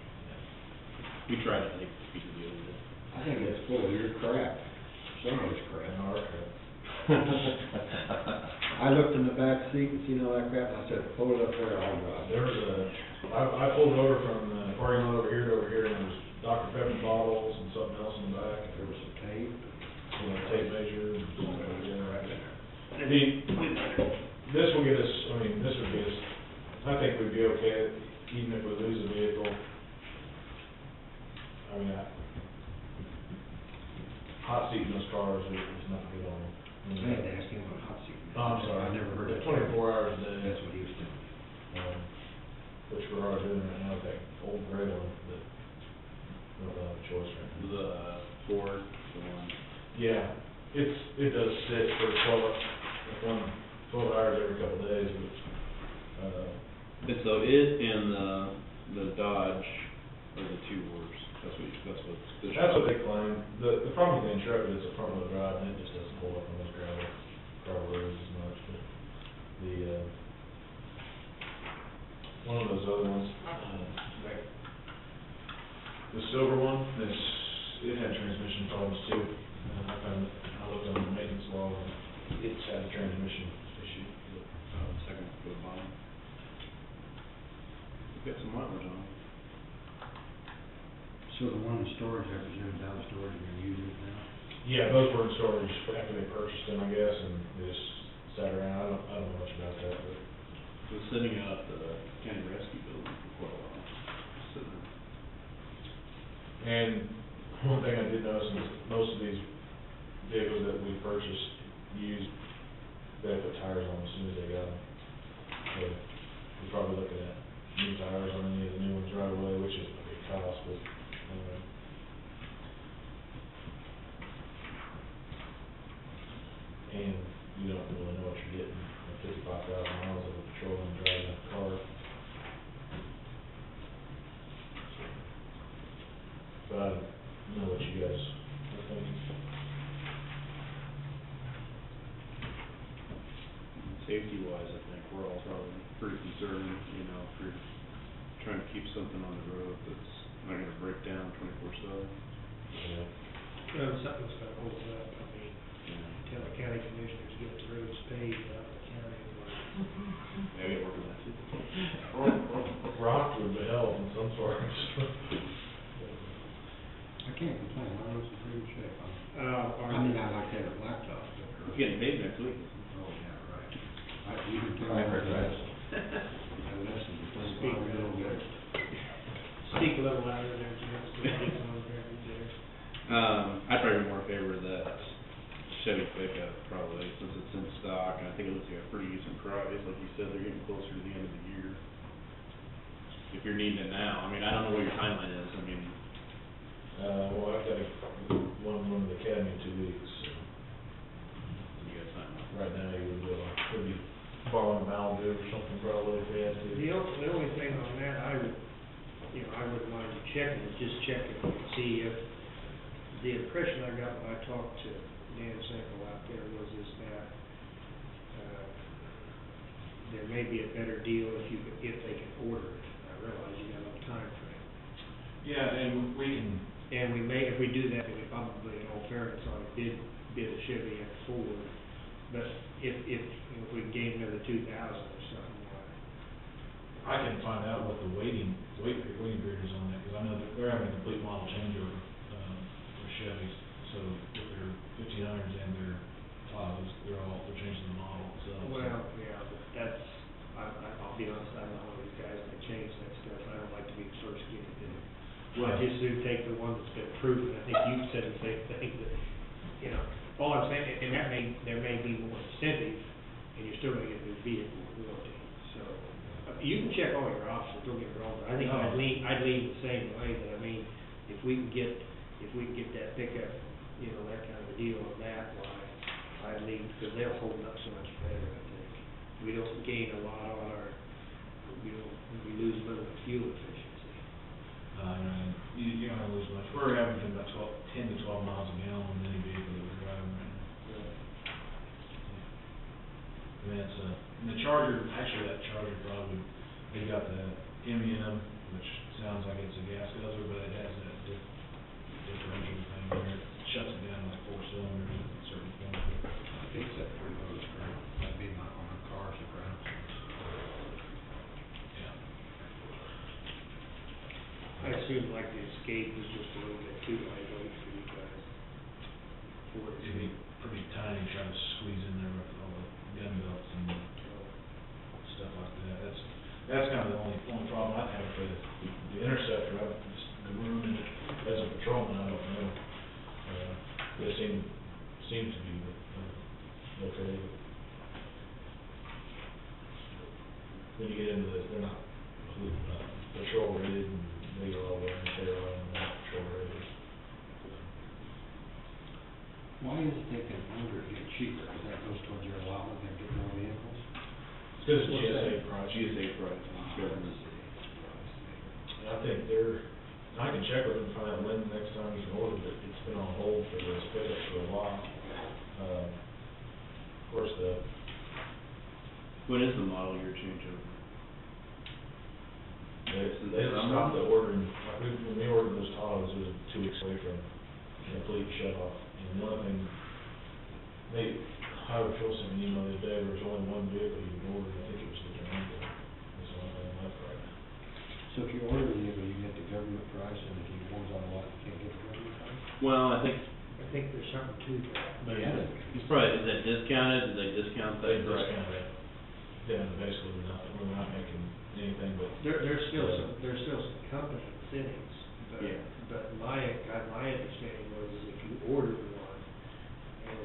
We tried to make the speed of the other day. I think it's full of your crap, somebody's crap. And our crap. I looked in the back seat and seen all that crap, and I said, pull it up there, I'll drive. There was I pulled over from the parking lot over here to over here, and there was Dr. Pepper bottles and something else in the back. There was some tape. Tape measure, and something like that right there. This will get us, this would get us, I think we'd be okay, even if we lose a vehicle. Hot seat in those cars is not good on them. I had to ask him about hot seat. Oh, I'm sorry. I never heard that. 24 hours a day. That's what he was doing. Which we're already doing right now with that old gray one, but we don't have a choice right now. The Ford, the one. Yeah, it does sit for 12 hours every couple of days, but, And so it and the Dodge are the two worst. That's what they claim. The problem with the Intrepid is the front wheel drive, and it just doesn't hold up on those gravel roads as much, but one of those other ones, the silver one, it had transmission problems too. I looked on the maintenance log, and it's had a transmission issue. second to the bottom. Got some mileage on it. So the one in storage, I presume, is out of storage, and you're using it now? Yeah, those were in storage after they purchased them, I guess, and they just sat around. I don't know much about that, but. It was sitting out the county rescue building for quite a while. Sitting there. And one thing I did notice is most of these vehicles that we purchased used, they put tires on them as soon as they got them. So we're probably looking at new tires on any of the new ones right away, which is a big cost, but, and you don't really know what you're getting at 55,000 miles of a petroleum driving a car. But I don't know what you guys are thinking. Safety wise, I think we're all probably pretty concerned, if you're trying to keep something on the road that's not gonna break down 24/7. Yeah. Well, something's gonna hold it up, until the county commissioners get the roads paved out in the county. Maybe work on that too. Rock would help in some sort. I can't complain, I was in pretty good shape. Are I mean, I like to have a blacktop. It's getting paid next week. Oh, yeah, right. You can tell. I heard that. I listened to 25 year old guys. Speak a little louder there, Jim, so it gets on there, there. I'd probably be more in favor of that Chevy pickup probably, since it's in stock, and I think it looks like a pretty decent price. Like you said, they're getting closer to the end of the year. you're needing it now? I mean, I don't know what your timeline is, I mean, Well, I've got one with Academy in 2 weeks, so you got timeline. right now you would be borrowing Malibu or something probably if they had to. The only thing on that, I would, I wouldn't mind you checking, is just checking and see if, the impression I got when I talked to Dan Sample out there was that, there may be a better deal if they can order it. I realize you got a little time frame. Yeah, and we can, And if we do that, then we probably, in all fairness, ought to bid a Chevy and a Ford. But if we can gain another 2,000 or something, I can find out what the waiting period is on that, because I know that they're having a complete model changeover, for Chevys. So with their 1500s and their Tahoes, they're changing the model, so. well, yeah, but that's, I'll be honest, I'm not one of these guys that change that stuff. I don't like to be the first kid to do it. I just do take the one that's been proven. I think you've said the same thing, that, all I'm saying, and there may be more incentive, and you're still gonna get a new vehicle with warranty. So, you can check all your options, don't get me wrong, but I think I'd lean the same way, that, I mean, if we can get that pickup, that kind of a deal on that, why, I'd lean, because they're holding up so much better, I think. We don't gain a lot on we lose a little fuel efficiency. You don't lose much. We're averaging about 10 to 12 miles a gallon on any vehicle that we're driving right now. I mean, and the Charger, actually that Charger probably, they got the MEM, which sounds like it's a gas guzzler, but it has that differential thing there. It shuts it down like 4 cylinders at a certain point. I think that pretty much is great. That'd be on my cars and ground. Yeah. I assume like the Escape was just a little bit too lightweight for you guys. Ford It'd be pretty tiny, trying to squeeze in there with all the gun belts and stuff like that. That's kind of the only problem I have with the Interceptor. The room in it, as a patrolman, I don't know. They seem to be okay. When you get into they're not patrol rated, and they go all the way and tear on them, not patrol rated. Why is it they can order it get cheaper? Because that goes towards your allowance and get more vehicles? It's because it's GSA price. GSA price, government. And I think I can check with them to find out when the next time you can order it. It's been on hold for this pickup for a while. Of course, When is the model year changeover? they stopped the ordering, like when we ordered those Tahoes, it was 2 weeks away from complete shut off. And the other thing, Highway Patrol sent me an email the other day, there was only one vehicle you can order, and I think it was the Durango. That's the only thing left right now. So if you order a vehicle, you get the government price, and if you one's on lot, you can't get the government price? Well, I think there's something to that. but it's probably, is that discounted, do they discount that? They discounted it down to basically nothing, we're not making anything but. There's still some company incentives, Yeah. but my understanding was if you order one, and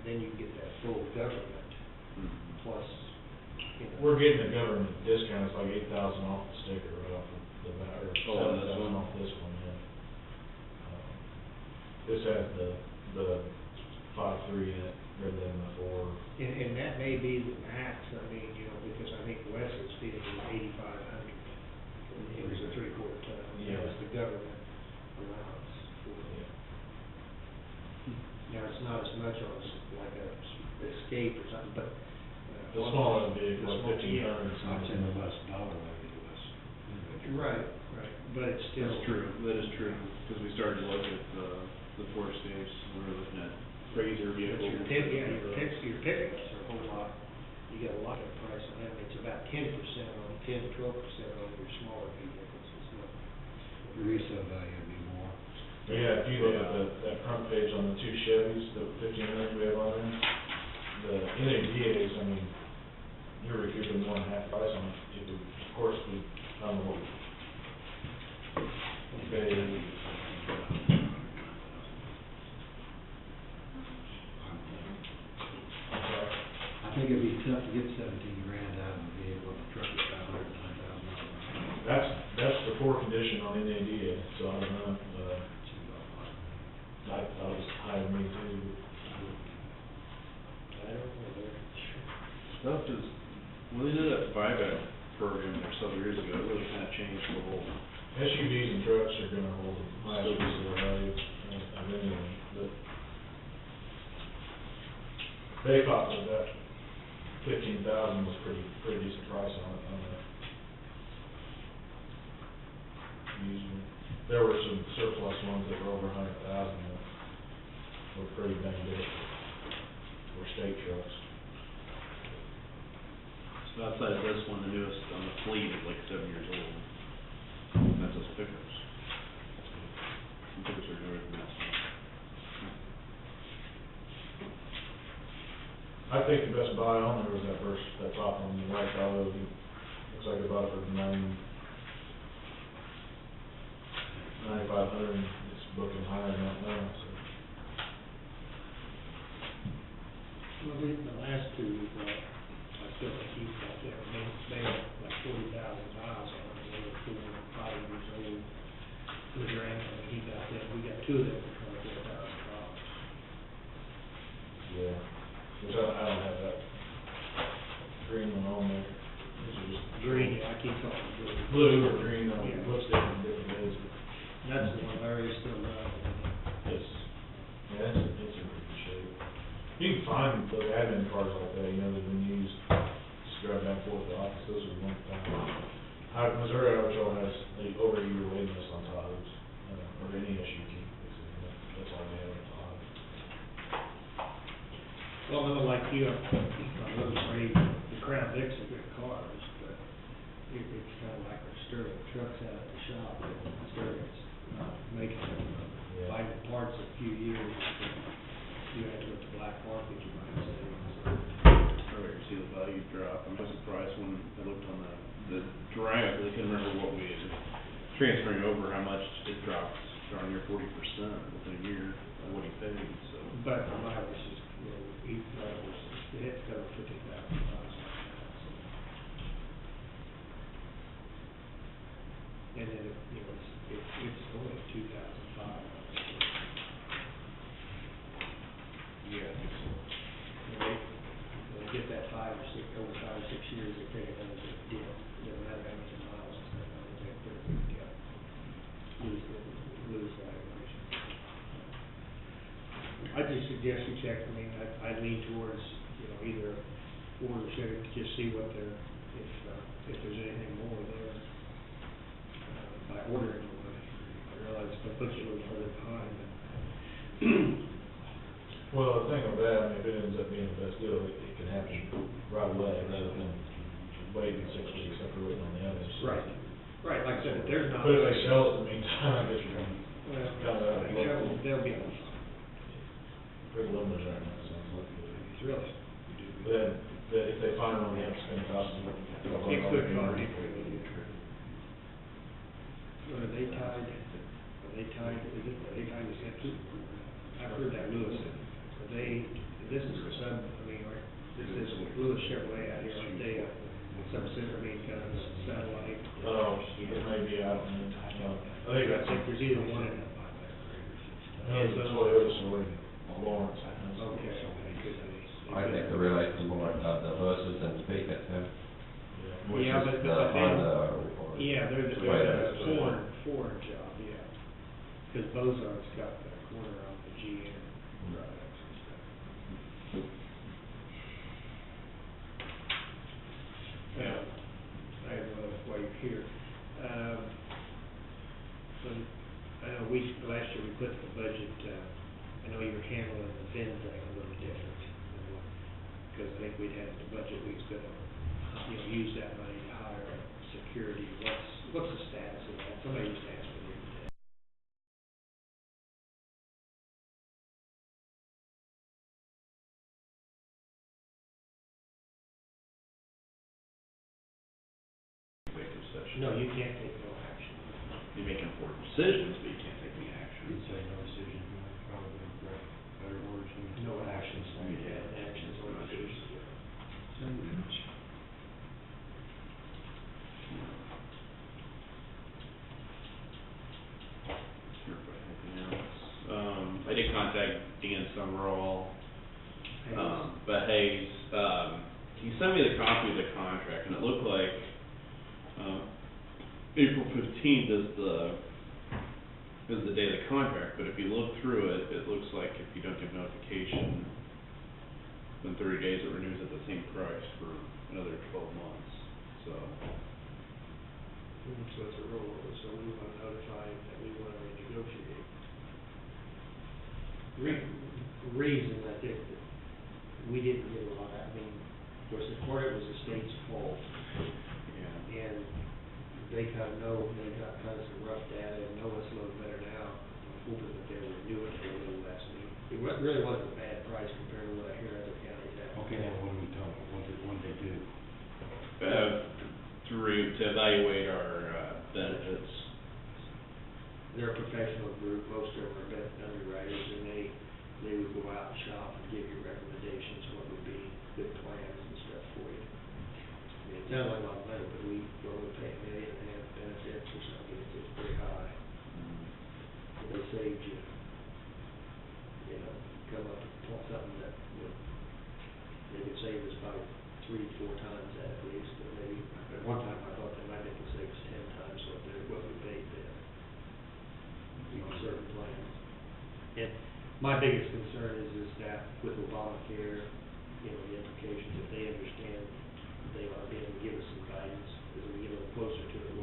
then you get that full government Mhm. plus, We're getting a government discount, it's like 8,000 off the sticker right off the bat, or Oh, this 7,000 one? off this one, yeah. This has the 5.3 in it, rather than the 4. and that may be the max, I mean, because I think Wes's bid was 8,500. It was a 3/4 ton, that was the government allowance for it. Now, it's not as much on like a Escape or something, but. The smaller vehicle, like the small- 1,500. I'd say the less dollar value to us. Right, but it's still. That's true, that is true, because we started to look at the Ford Escapes, we were looking at crazier vehicles. Your pickups are a whole lot, you got a lot of price on them, it's about 10% on, 10 to 12% on your smaller vehicles, it's not. The resale value would be more. Yeah, if you look at that front page on the 2 Chevys, the 1500 we have on there, the NADAs, I mean, you're recouping more than half price on it. Of course, I don't know what. Okay. I think it'd be tough to get 17 grand out of a vehicle, if the truck is $509,000. That's condition on NADA, so I don't know, I was higher than me too. I don't know, Stuff is, when they did that buyback program there several years ago, it really kind of changed the whole. SUVs and trucks are gonna hold the highest resale value of anyone, but they thought that 15,000 was pretty decent price on it, usually. There were some surplus ones that were over 100,000 that were pretty dang good, were state trucks. So outside of this one, the newest on the fleet is like 7 years old. That's just pickups. Some pickups are newer than that. I think the best buy on there was that top one, the white Tahoe. Looks like I bought it for $9,500, and it's booking higher than that now, so. well, the last two we bought, I still think he's got there, they had like 40,000 miles on it, they were 4 or 5 years old. With your angle, and he got them, we got two of them for $24,000. Yeah. Which I don't have that green one on there. These are just Green, yeah, I keep calling it blue. blue or green, Yeah. it looks different days. That's the one Larry still got. It's, yeah, it's in pretty good shape. You can find those admin cars like that, you know, that have been used, just drive back and forth to the office, those are $1,000. Missouri Auto Patrol has over a year waiting list on Tahoes, or any SUV, that's all they have on Tahoe. Well, I'm like you, I'm really afraid the Crown Vics are good cars, but it's kind of like a Sterling trucks out of the shop, Sterling's not making them, Yeah. finding parts in a few years, you have to go to black market, you might say. Earlier, see the value drop. I'm just surprised when I looked on the drive, I couldn't remember what we had transferring over, how much it dropped, darn near 40% within a year of what he paid, so. But mine was just, you know, it had to cover 50,000 miles like that, so. And then, you know, it's only 2005. Yeah, I think so. When they get that 5 or 6, over 5 or 6 years, they take another big dip. It doesn't matter how many miles it's been, they put a big dip. Lose valuation. I just suggest you check, I mean, I lean towards, you know, either Ford or Chevy, to just see what their, if there's anything more there. By ordering one, I realize it puts you a little further behind, but. Well, the thing with that, I mean, if it ends up being the best deal, it can happen right away, rather than waiting 6 weeks after waiting on the others. Right, right, like I said, if there's not. But if they sell it in the meantime, I guess you're Well, kind of out of luck. they'll be, Pretty limited right now, so. it's really. But if they find one, they have to spend $1,000. It could cost you. Are they tied, are they tied to Simpson? I've heard that Lewis, are they, this is a sub, I mean, right, this is Lewis Chevrolet out here, aren't they, subsidiary, I mean, kind of satellite? Oh, it may be, I don't know. I think I that's, think there's either one in. it's a Toyota story, Lawrence. Okay. I think the relates more the Versas and the pickups, which Yeah, is but the they- Honda or. Yeah, they're Toyota. the Ford job, yeah. Because Bozart's got the corner on the GM products and stuff. I don't know why you're here. So, I know last year we put the budget, I know you were handling the VIN thing a little different. Because I think we'd had the budget, we was gonna, you know, use that money to hire security. What's the status of that? Somebody just asked me the other day. Executive session. No, you can't take no action. You make important decisions, but you can't take any action. say no decision, probably better words. No actions, yeah, actions or decisions. contact Dan Summerall, Hayes. but Hayes, he sent me the copy of the contract, and it looked like, April 15th is the day of the contract, but if you look through it, it looks like if you don't give notification, within 30 days, it renews at the same price for another 12 months, so. So it's a rollover, so we want to notify him that we want to renegotiate. Reason, I think, that we didn't get a lot, I mean, of course, the court was the state's fault, Yeah. and they kind of know, they got kind of some rough data, and know us a little better now. I'm hoping that they'll renew it for a little less. Really wasn't a bad price compared to what I hear other counties have. Okay, now what are we talking about? What did they do? To evaluate our benefits. They're a professional group, most of them are benefit underwriters, and they would go out and shop and give you recommendations, what would be good plans and stuff for you. I mean, it sounds like a lot of money, but we only pay $1.5 million benefits or something, it's pretty high. But they saved you, come up with something that would, they could save us about 3-4 times that at least, or maybe, at one time I thought they might be able to save us 10 times what we paid them. On certain plans. And my biggest concern is that with Obamacare, the implications, if they understand, they ought to be able to give us some guidance as we get a little closer to it,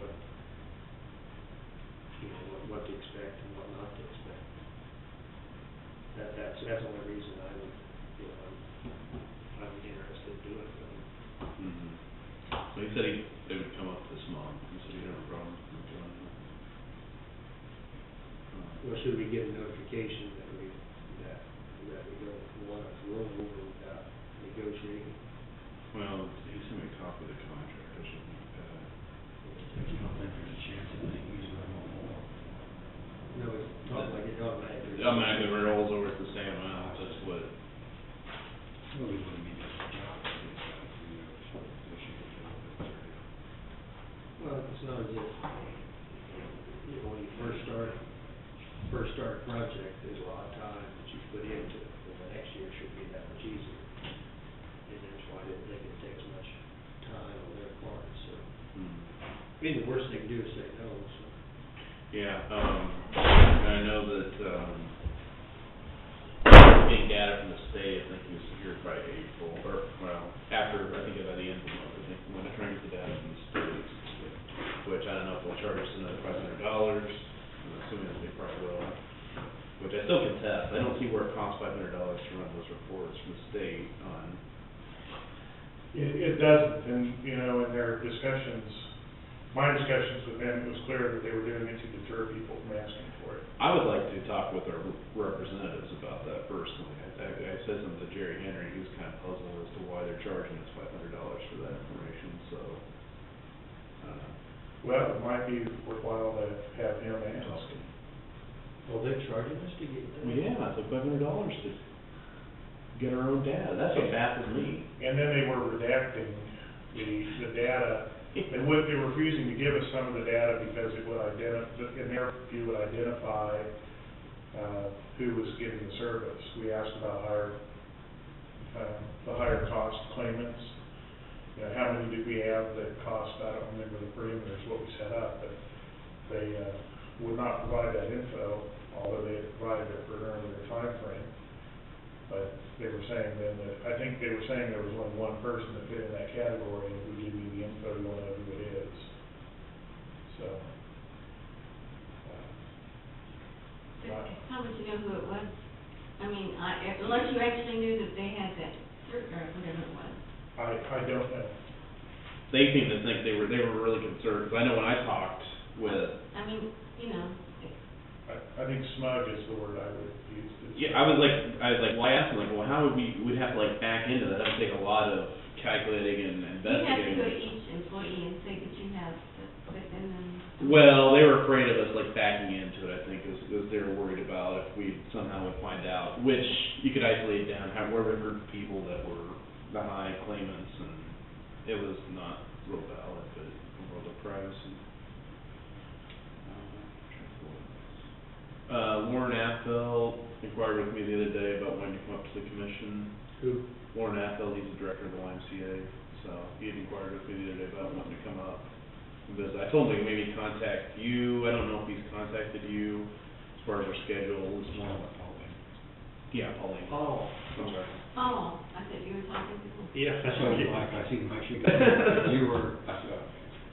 what to expect and what not to expect. That's the only reason I would, I'm interested in doing it. Mm-hmm. So he said they would come up this month, he said he didn't have a problem with doing that. Well, should we get a notification that we don't want to roll over without negotiating? Well, he sent me a copy of the contract, I should make that. You don't think there's a chance that they use them more? No, it's not like it automatically. It automatically rolls over at the same amount, that's what. Well, we wouldn't mean that's the job. Well, it's not as if, when you first start a project, there's a lot of time that you put into it, and the next year should be that much easier. And that's why I didn't think it'd take as much time on their part, so. I mean, the worst they can do is say no, so. Yeah, and I know that, getting data from the state, I think he was here by April, or, well, after, I think by the end of the month, I think, when they're trying to get the data from the state, which I don't know if they'll charge us another $500, I'm assuming that they probably will, which I still contest. I don't see where it costs $500 to run those reports from the state on. It doesn't, and, in their discussions, my discussions with them, it was clear that they were doing it to deter people from asking for it. I would like to talk with our representatives about that personally. I said something to Jerry Henry, he was kind of puzzled as to why they're charging us $500 for that information, so, I don't know. Well, it might be worthwhile to have him ask. Well, they're charging us to get that? Well, yeah, it's like $500 to get our own data, that's what baffles me. And then they were redacting the data, and they were refusing to give us some of the data because it would in their view, would identify, who was getting the service. We asked about the higher cost claimants. How many did we have that cost, I don't remember the parameters, what we set up, but they, would not provide that info, although they had provided it for an earlier time frame. But they were saying then that, I think they were saying there was only one person that fit in that category, and if we give you the info, you won't know who it is. So. How would you know who it was? I mean, unless you actually knew that they had that cert, or whatever it was. I don't know. They seem to think they were really concerned, because I know when I talked with. I mean, I think smug is the word I would use. Yeah, I was like, well, I asked them, well, how would we'd have to back into that, that'd take a lot of calculating and investigating. You have to go to each employee and say that you have, and then. Well, they were afraid of us backing into it, I think, because they were worried about if we somehow would find out, which you could isolate down, where we heard people that were the high claimants, and it was not real valid, but in the world of privacy. Lauren Appel inquired with me the other day about when to come up to the commission. Who? Warren Athel, he's the director of the YMCA, so he had inquired with me the other day about wanting to come up. Because I told him maybe contact you, I don't know if he's contacted you as far as our schedule, it's more about Pauline. Yeah, Pauline. Oh. I'm sorry. Oh, I thought you were talking to him. Yeah. That's what I see, make sure you were, I said,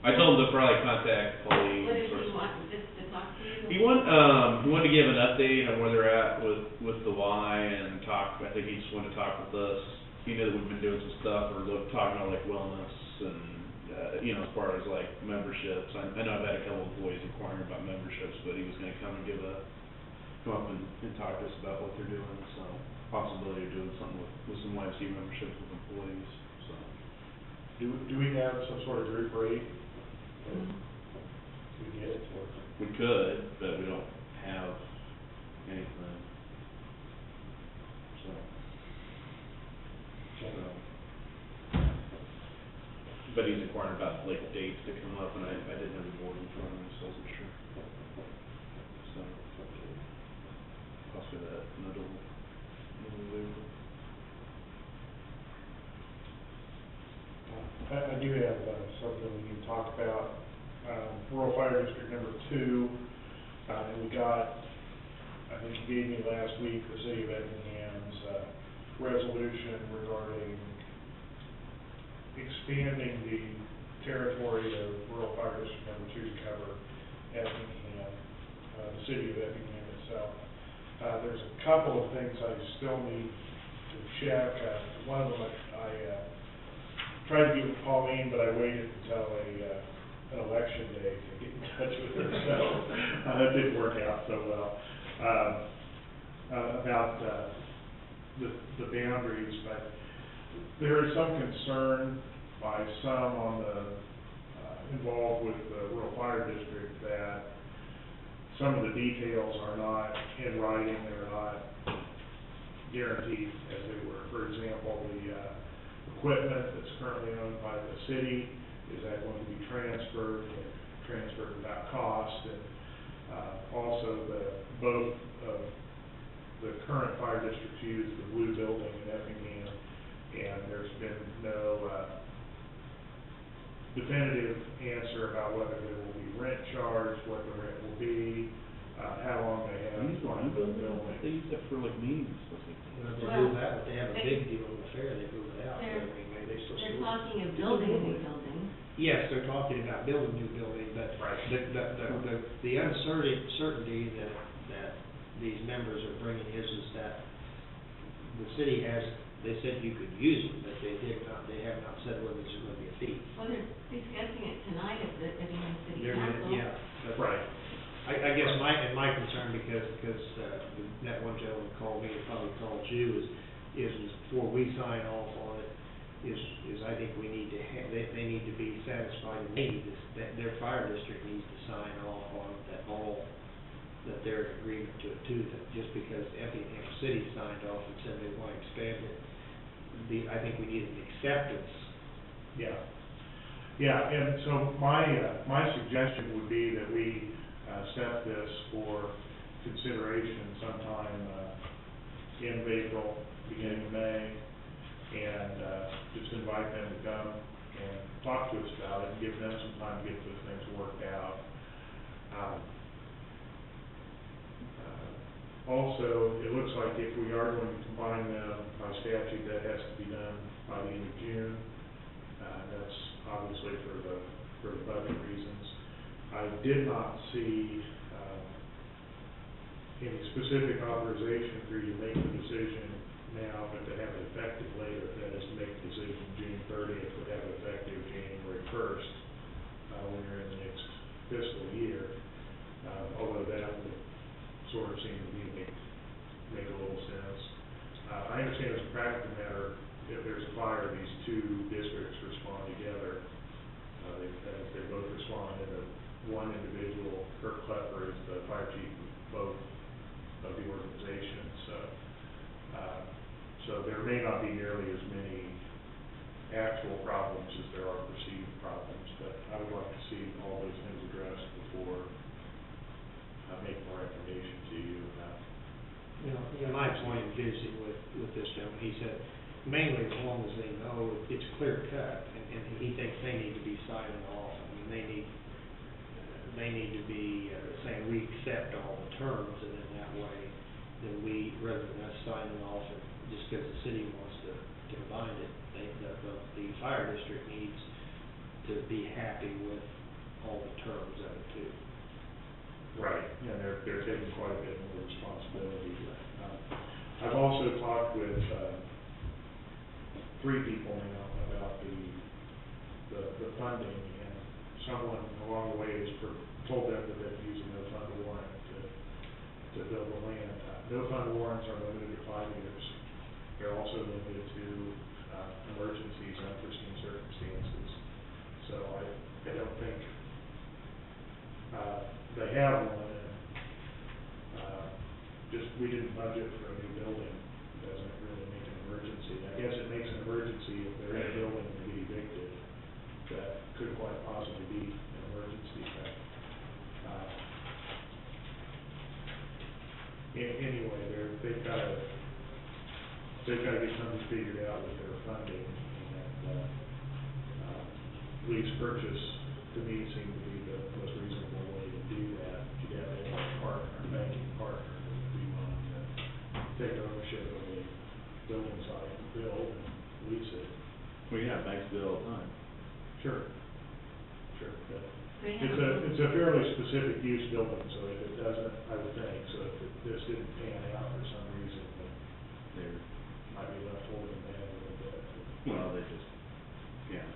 I told him to probably contact Pauline. What did first. he want, just to talk to you? He wanted to give an update on where they're at with the Y and talk, I think he just wanted to talk with us. He knew that we've been doing some stuff, or talking about like wellness and, you know, as far as like memberships. I know I've had a couple of employees inquiring about memberships, but he was gonna come and come up and talk to us about what they're doing, so possibility of doing something with some YMCA memberships with employees, so. Do we have some sort of group rate? Mhm. We get it, or? We could, but we don't have anything. So. But he's inquiring about like dates to come up, and I didn't have the board in front of me, so I wasn't sure. So, possibly that middle of April. I do have something we can talk about. Rural Fire District number 2, and we got, I think you gave me last week, the City of Effingham's resolution regarding expanding the territory of Rural Fire District number 2 to cover Effingham, the City of Effingham itself. There's a couple of things I still need to check. One of them, I tried to get with Pauline, but I waited until an election day to get in touch with her, so that didn't work out so well. About the boundaries, but there is some concern by some on the involved with the Rural Fire District that some of the details are not in writing, they're not guaranteed as they were. For example, the equipment that's currently owned by the city, is that going to be transferred without cost? And also both of the current fire districts use the blue building in Effingham, and there's been no definitive answer about whether there will be rent charged, what the rent will be, how long they have to run the building. They use that for like meetings, I think. Well, they do that, but they have a big deal in the fair, they move it out, I They're- mean, maybe they still. They're talking of building a new building. Yes, they're talking about building a new building, but Right. the uncertainty that these members are bringing is that the city has, they said you could use it, but they have not said whether there's going to be a fee. Well, they're discussing it tonight at the Effingham City They're gonna- Council. Yeah. but Right. I guess my concern, because that one gentleman called me, and probably called you, is before we sign off on it, is I think we need to they need to be satisfied, and that their fire district needs to sign off on that they're in agreement to it too, that just because Effingham City signed off and said they want to expand it, I think we need an acceptance. Yeah. Yeah, and so my suggestion would be that we set this for consideration sometime end of April, beginning of May, and just invite them to come and talk to us about it, and give them some time to get those things worked out. Also, it looks like if we are going to combine them by statute, that has to be done by the end of June. That's obviously for the budget reasons. I did not see any specific authorization for you to make the decision now, but to have it effective later. That is, to make the decision June 30th, would have it effective January 1st, when you're in the next fiscal year. Although that would sort of seem to me to make a little sense. I understand as a practical matter, if there's a fire, these two districts respond together. They both respond, and one individual, Kirk Klepper, is the fire chief of both of the organizations. So there may not be nearly as many actual problems as there are perceived problems, but I would like to see all those things addressed before making a recommendation to you about My point in visiting with this gentleman, he said, mainly as long as they know it's clear cut, and he thinks they need to be signing off. I mean, they need to be saying, we accept all the terms, and then that way, then we, rather than us signing off, and just because the city wants to combine it, the fire district needs to be happy with all the terms of it too. Right, and they're taking quite a bit more responsibility. I've also talked with, 3 people now about the funding, and someone along the way has told them that they're using no fund warrant to build the land. No fund warrants are limited to 5 years. They're also limited to, emergencies, unforeseen circumstances. So I don't think, they have one, and, we didn't budget for a new building. It doesn't really make an emergency. I guess it makes an emergency if they're in a building and they get evicted. That could quite possibly be an emergency, but, anyway, they've got to get something figured out with their funding, and, lease purchase, to me, seemed to be the most reasonable way to do that. You'd have a partner, a banking partner, that would be willing to take ownership of a building site and build and lease it. Well, yeah, banks do it all the time. Sure. But They have it's a fairly specific use building, so if it doesn't, I would think, so if this didn't pan out for some reason, then they might be left holding that a little bit. Well, they just,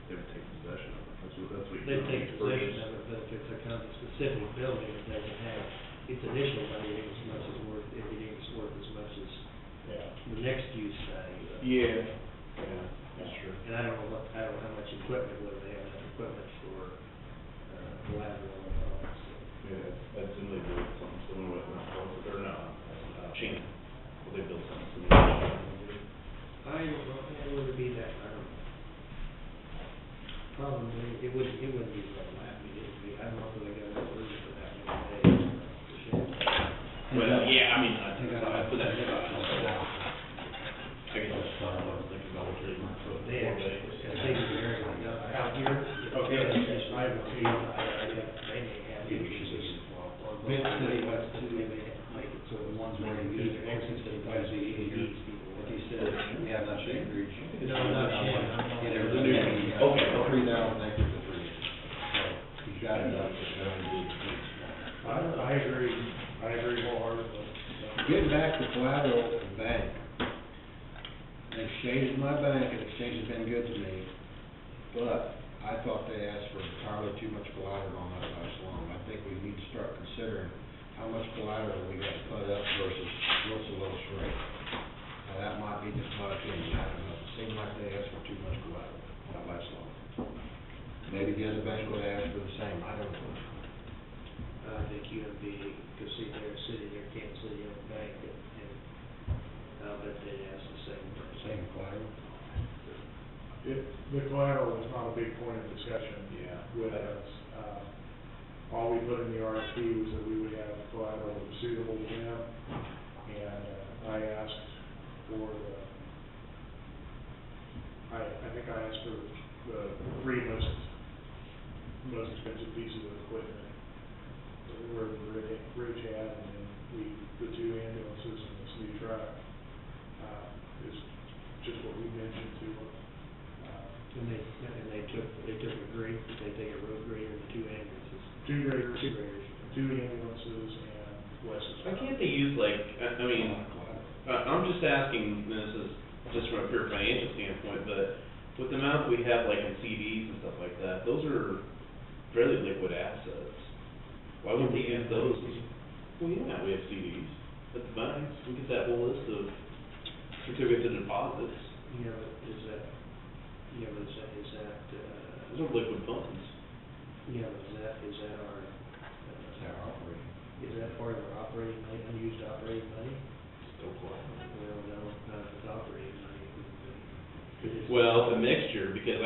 they would take possession of it. That's what you They do. take possession of it, but if it's a kind of specific building, it doesn't have, its initial value ain't as much as worth, it ain't worth as much as Yeah. the next use value. Yeah. That's true. And I don't know how much equipment, whether they have enough equipment for, collateral and all that stuff. Yeah, that's similar to something similar with, or no, Cheney. Well, they built something similar. I don't know, it wouldn't be that, I don't know. Probably, it wouldn't be from that, I mean, I don't know if they got enough room for that many days, for sure. Well, yeah, I mean, I think I put that aside. I guess that's not what I was thinking about, was really more for the They actually, I think the area out here. Okay. I haven't seen, I think they may have issues. Vince said he wants to They may have to make it so the ones where you use it, exit city, Why is he it here? needs people. What he said, yeah, not Shade Ridge. No, not Shannon, I'm not. Yeah, there's a new one. Okay. 3,000 acres of 3 acres. So he's got enough to go and do it. I agree wholeheartedly. Getting back to collateral and bank. Exchange is my bank, and Exchange has been good to me, but I thought they asked for entirely too much collateral on that last loan. I think we need to start considering how much collateral we got to put up versus what's the lowest rate. Now, that might be just my opinion, I don't know, it seemed like they asked for too much collateral on that last loan. Maybe the other bank would ask for the same, I don't know. I think UMB, because see, they're a city, they're Kansas City owned bank, and I'll bet they ask the same. Same collateral. The collateral was not a big point of discussion with us. All we put in the RFP was that we would have collateral that was suitable to them, and I asked for I think I asked for the 3 most expensive pieces of equipment. Where the bridge had, and then the 2 ambulances and this new truck, is just what we mentioned to them. And they took a grade, did they take a road grader and 2 ambulances? 2 graders, Two graders. 2 ambulances, and Wes's. Why can't they use like, I mean, I'm just asking, and this is just from a pure financial standpoint, but with the amount we have like in CDs and stuff like that, those are fairly liquid assets. Why wouldn't they use those? Well, yeah, we have CDs at the banks, we get that whole list of certificates of deposits. Yeah, but is that, Those are liquid funds. yeah, but is that our, It's our operating. is that part of our operating money, unused operating money? Still collateral. Well, no, not if it's operating money. It wouldn't be. 'Cause it's- Well, it's a mixture, because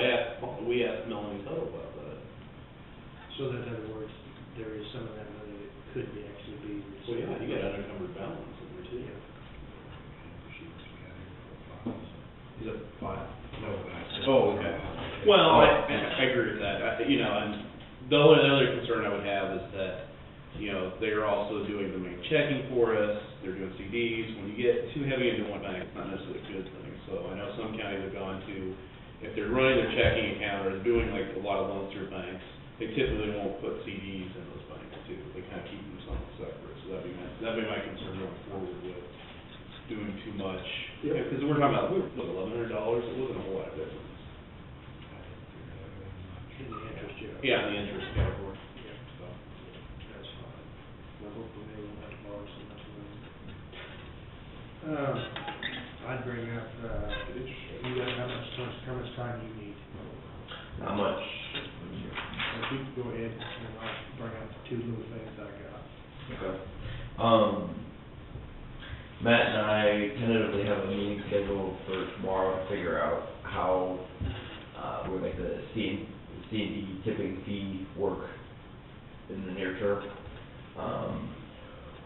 we asked Melanie Tuttle about that. So that in other words, there is some of that money that could be actually be. Well, yeah, you got unencumbered balance in there too. Yeah. Is it 5? No, guys. Oh, okay. Well, I agree with that. You know, and the only other concern I would have is that, you know, they're also doing the main checking for us, they're doing CDs. When you get too heavy into one bank, it's not necessarily a good thing. So I know some counties have gone to, if they're running their checking account or doing like a lot of loans through banks, they typically won't put CDs in those banks too. They kind of keep them somewhat separate. So that'd be my concern going forward with doing too much. Yep. Because we're talking about, what, $1,100? It wasn't a whole lot of difference. In the interest, Yeah, in the interest category. Yeah. So. That's fine. Well, hopefully they won't have to borrow so much money. I'd bring up, you got how much time you need? How much? If you could go ahead, and I'll bring up two little things I got. Okay. Matt and I tentatively have a meeting scheduled for tomorrow to figure out how, we'll make the C&D tipping fee work in the near term.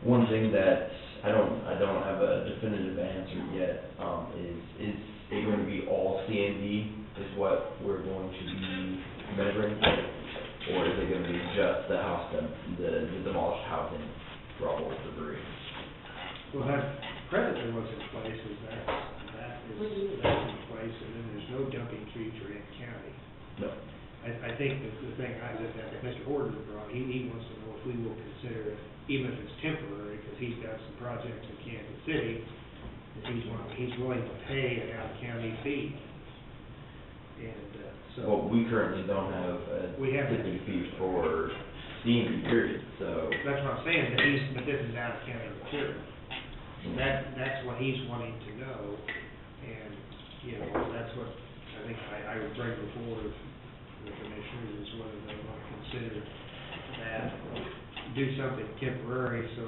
One thing that I don't have a definitive answer yet, is it going to be all C&D is what we're going to be measuring? Or is it gonna be just the house, the demolished housing, rubble, debris? Well, that presently what's in place is that's in place, and then there's no dumping fees for in county. No. I think the thing that Mr. Horton brought, he wants to know if we will consider it, even if it's temporary, because he's got some projects in Kansas City, that he's willing to pay an out-of-county fee. And, so. Well, we currently don't have a We have- tipping fee for C&D period, so. That's what I'm saying, but this is out-of-county material. That's what he's wanting to know, and, you know, that's what I think I would bring before the commissioners, is whether they want to consider that, do something temporary so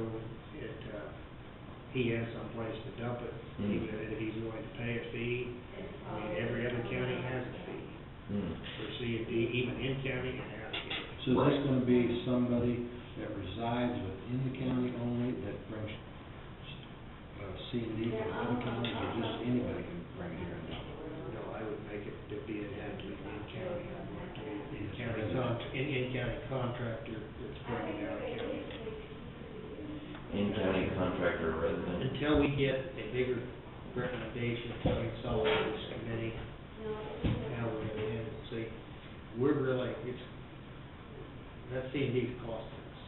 he has someplace to dump it, even if he's willing to pay a fee. I mean, every other county has a fee for C&D, even in county and out of county. So that's gonna be somebody that resides within the county only, that brings, C&D from out of county, or just anybody can bring it here and dump it? No, I would make it to be an in-county, I'd want it to be in-county contractor that's bringing out of county. In-county contractor resident. Until we get a bigger recommendation coming solid from this committee, how we're gonna handle it. See, we're really, that C&D's costing us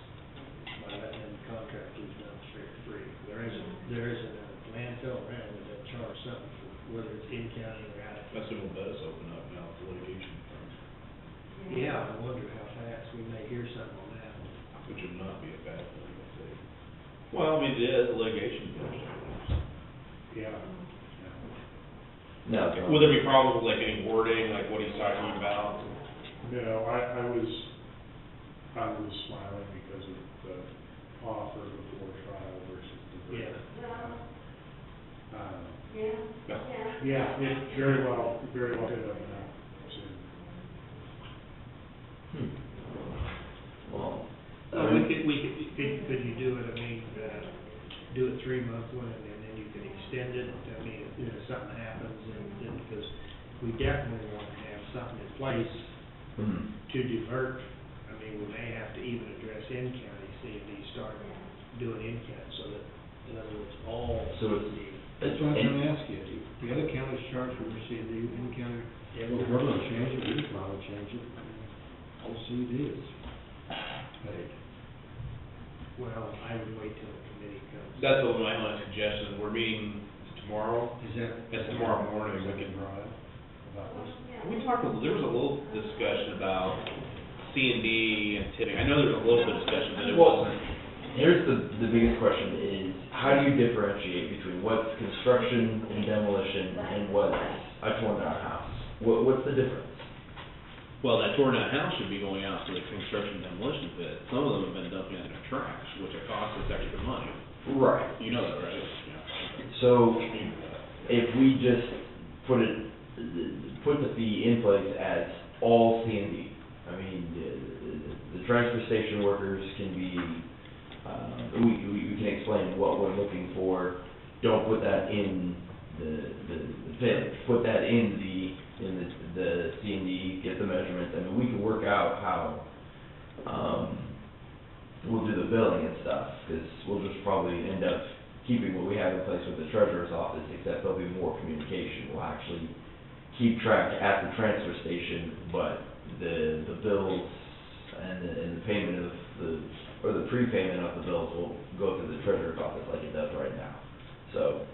by letting them contractors done straight free. There isn't a landfill around that charge something for whether it's in-county or out of county. That's when it does open up now for litigation firms, Yeah, I wonder how fast we may hear something on that. which would not be a bad thing, I think. Well, I mean, it is litigation firms. Yeah. No. Would there be problems with like any wording, like what he's talking about? No, I was smiling because of the offer before trial versus the verdict. No. Yeah, it very well could open up soon. Well. Could you do it, I mean, do it 3-month one, and then you can extend it, I mean, if something happens, and because we definitely want to have something in place to divert. I mean, we may have to even address in-county, C&D start doing in-county, so that, in other words, all So it's- C&D. That's what I was gonna ask you, the other counties charge for C&D, in the county, well, if we're gonna change it, we can probably change it, all C&D is paid. Well, I would wait till the committee comes. That's what my only suggestion, we're meeting tomorrow, Is that? It's tomorrow morning, we can- Brought up about this? we talked, there was a little discussion about C&D and tipping. I know there was a little bit of discussion, but it Well, wasn't. here's the biggest question is, how do you differentiate between what's construction and demolition and what's a torn down house? What's the difference? Well, that torn down house should be going out to the construction demolition pit. Some of them have been dumping in their trash, which it costs us extra money. Right. You know that, right? Yeah. So, if we just put the fee in place as all C&D, I mean, the transfer station workers can be, we can explain what we're looking for. Don't put that in the pit, put that in the C and D, get the measurements, I mean, we can work out how, we'll do the billing and stuff, because we'll just probably end up keeping what we have in place with the treasurer's office, except there'll be more communication. We'll actually keep track at the transfer station, but the bills and the payment of the prepayment of the bills will go through the treasurer's office like it does right now. So,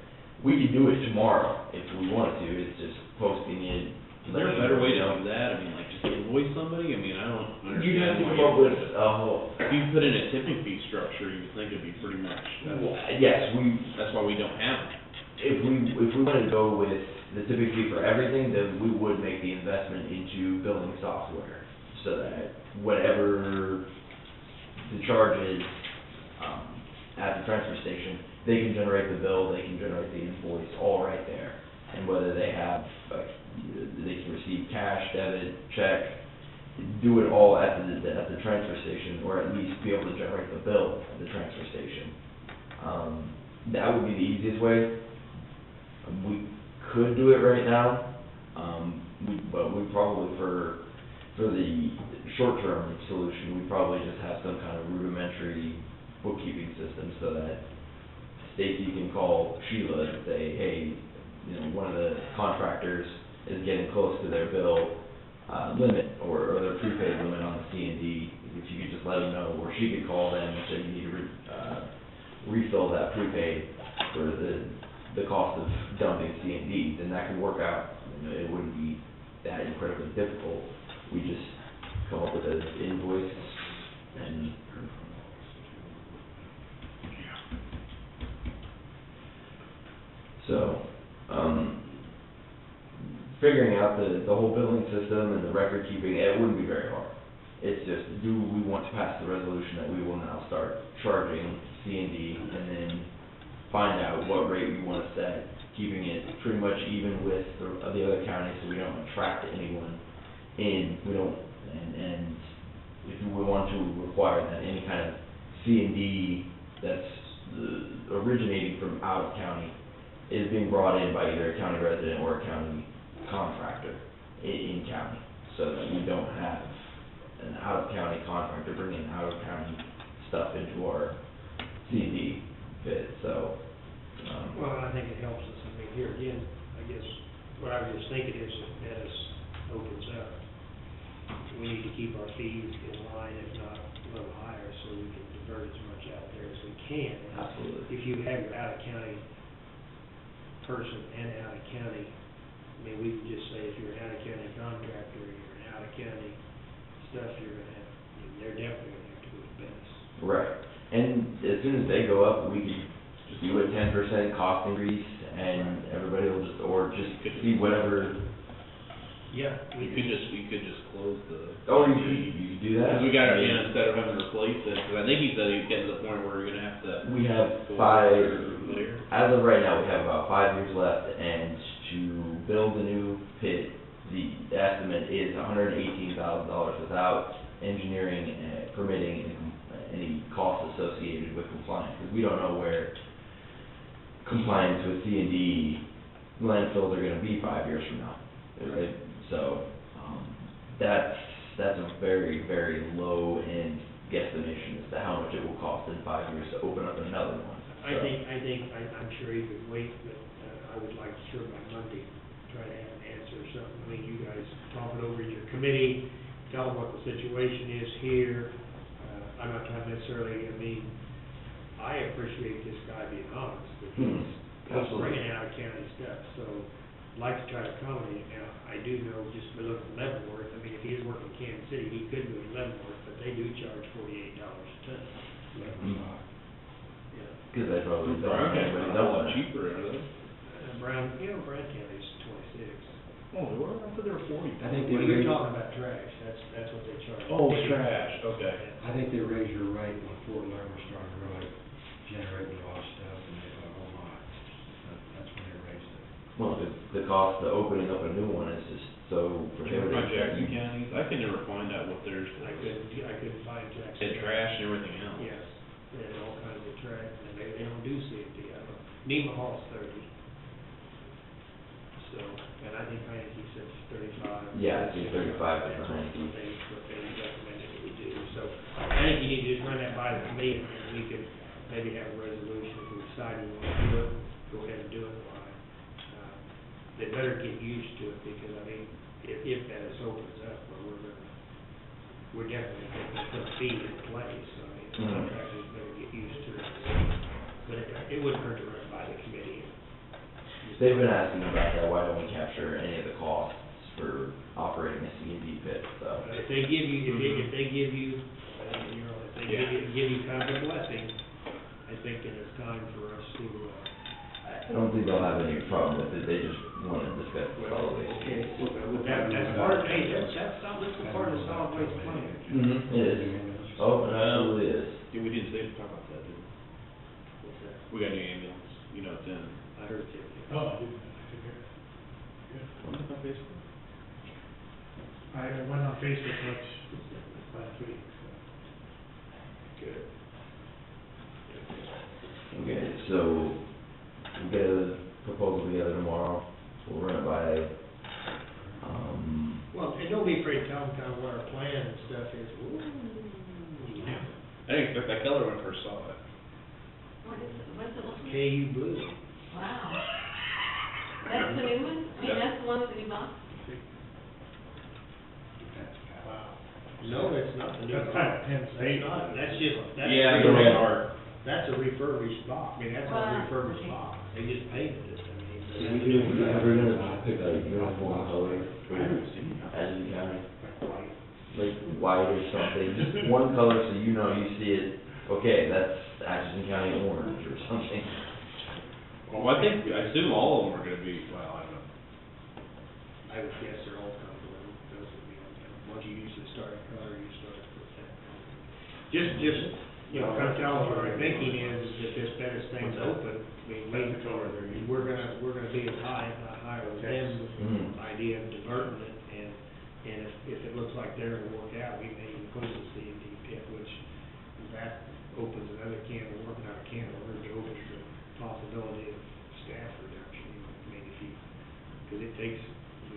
we could do it tomorrow if we wanted to, it's just posting it. Is there a better way to do that? I mean, like, just invoice somebody? I mean, I don't understand. You'd have to why come up with a whole, If you put in a tipping fee structure, you would think it'd be pretty much, yes, that's why we don't have it. if we wanted to go with the tipping fee for everything, then we would make the investment into billing software, so that whatever the charge is, at the transfer station, they can generate the bill, they can generate the invoice, all right there. And whether they have, they can receive cash, debit, check, do it all at the transfer station, or at least be able to generate the bill at the transfer station. That would be the easiest way. We could do it right now, but we probably, for the short-term solution, we probably just have some kind of rudimentary bookkeeping system, so that Stacy can call Sheila and say, hey, you know, one of the contractors is getting close to their bill limit, or their prepaid limit on the C&D, if you could just let them know, or she could call them and say you need to refill that prepaid for the cost of dumping C&D, then that can work out. You know, it wouldn't be that incredibly difficult. We just come up with an invoice and so, figuring out the whole billing system and the record keeping, it wouldn't be very hard. It's just, do we want to pass the resolution that we will now start charging C&D, and then find out what rate we want to set, keeping it pretty much even with the other counties, so we don't attract anyone in, and if we want to require that any kind of C&D that's originating from out of county is being brought in by either a county resident or a county contractor in county, so that we don't have an out-of-county contractor bringing out-of-county stuff into our C&D pit, so. Well, I think it helps us, I mean, here again, I guess, what I was just thinking is, that as opens up, we need to keep our fees in line, if not a little higher, so we can divert as much out there as we can. Absolutely. If you have your out-of-county person and out-of-county, I mean, we can just say, if you're an out-of-county contractor, you're an out-of-county stuff, you're gonna have, I mean, they're definitely gonna have to go to Bennis. Right, and as soon as they go up, we can just do a 10% cost increase, and everybody will just, or just see whatever. Yeah. You could just close the. Oh, you could do that? Because we got, instead of having to replace it, because I think he said he's getting to the point where we're gonna have to. We have go 5, later. as of right now, we have about 5 years left, and to build a new pit, the estimate is $118,000 without engineering, permitting, and any costs associated with compliance, because we don't know where compliance with C&D landfills are gonna be 5 years from now. Right? So, that's a very, very low-end guesstimation as to how much it will cost in 5 years to open up another one. I'm sure he could wait, but I would like to, sure, by Monday, try to have an answer or something. I mean, you guys talk it over in your committee, tell them what the situation is here. I'm not trying necessarily, I appreciate this guy being honest, but he's bringing out county stuff, so I'd like to try to accommodate it. Now, I do know, just by looking at Leavenworth, if he is working in Kansas City, he could go to Leavenworth, but they do charge $48 a ton. Leavenworth. Yeah. Because they probably don't Brown have County's anybody not a lot dumping it. cheaper, are they? Brown County's 26. Oh, they were? I thought they were 40. I think they Well, you're raised, talking about trash, that's what they charge. Oh, trash, okay. I think they raised your rate when Fort Leavenworth started really generating a lot of stuff, and they thought, oh my, that's when they raised it. Well, the cost of opening up a new one is just so prohibitive. By Jackson County, I can never find out what theirs I was. couldn't find Jackson. And trash and everything else. Yes, they had all kinds of trash, and they don't do safety, I don't know. Nemaha's 30. I think he said 35. Yeah, it's 35 is That's the Heineke. what they recommended that we do. So I think you need to just run that by the committee, and we could maybe have a resolution if we decide we want to do it, go ahead and do it. They better get used to it, because I mean, if that opens up, well, we're definitely going to put a fee in place. So I mean, the contractors better get used to it. But it wouldn't hurt to run it by the committee. They've been asking about that, why don't we capture any of the costs for operating a C&D pit, so. If they give you, if they give you, if they give you kind of a blessing, I think that it's time for us to, I don't think they'll have any problem with it, they just want to discuss the solid waste. okay, that's part of, hey, that's part of the solid waste plan. Mm-hmm, it is. Oh, it absolutely is. Yeah, we didn't say, talk about that, did we? What's that? We got a new ambulance, you know, it's in. I heard you. Oh, I didn't, I took care What's up on Facebook? I went on Facebook last week, so. Good. Okay, so we'll get a proposal together tomorrow, we'll run it by, Well, and don't be afraid to tell them kind of what our plan and stuff is. Ooh. I didn't expect that color when I first saw it. What is it, what's it look like? KU Blue. Wow. That's the new one? I mean, Yeah. that's the one with the new box? Wow. No, it's not the new. That's kind of Penn That's State. not, that's just, that's. Yeah, the red art. That's a refurbished box. I mean, that's a Wow. refurbished Okay. box. They just painted it. I mean. Are we ever gonna pick a uniform color for Ashland County? Like white or something, just one color so you know, you see it, okay, that's Ashland County orange or something. Well, I assume all of them are gonna be, well, I don't know. I would guess they're all comfortable. Those would be, once you use the starting color, you start to put that. Just, you know, kind of tell them what our thinking is that this bed is things open. I mean, That's the color they're using. we're gonna be as high, if not higher than them with the idea of diverting it. And if it looks like they're gonna work out, we may even close the C&D pit, which that opens another can of worms, not a can of worms, it opens the possibility of staff reduction. I mean, if you, because it takes,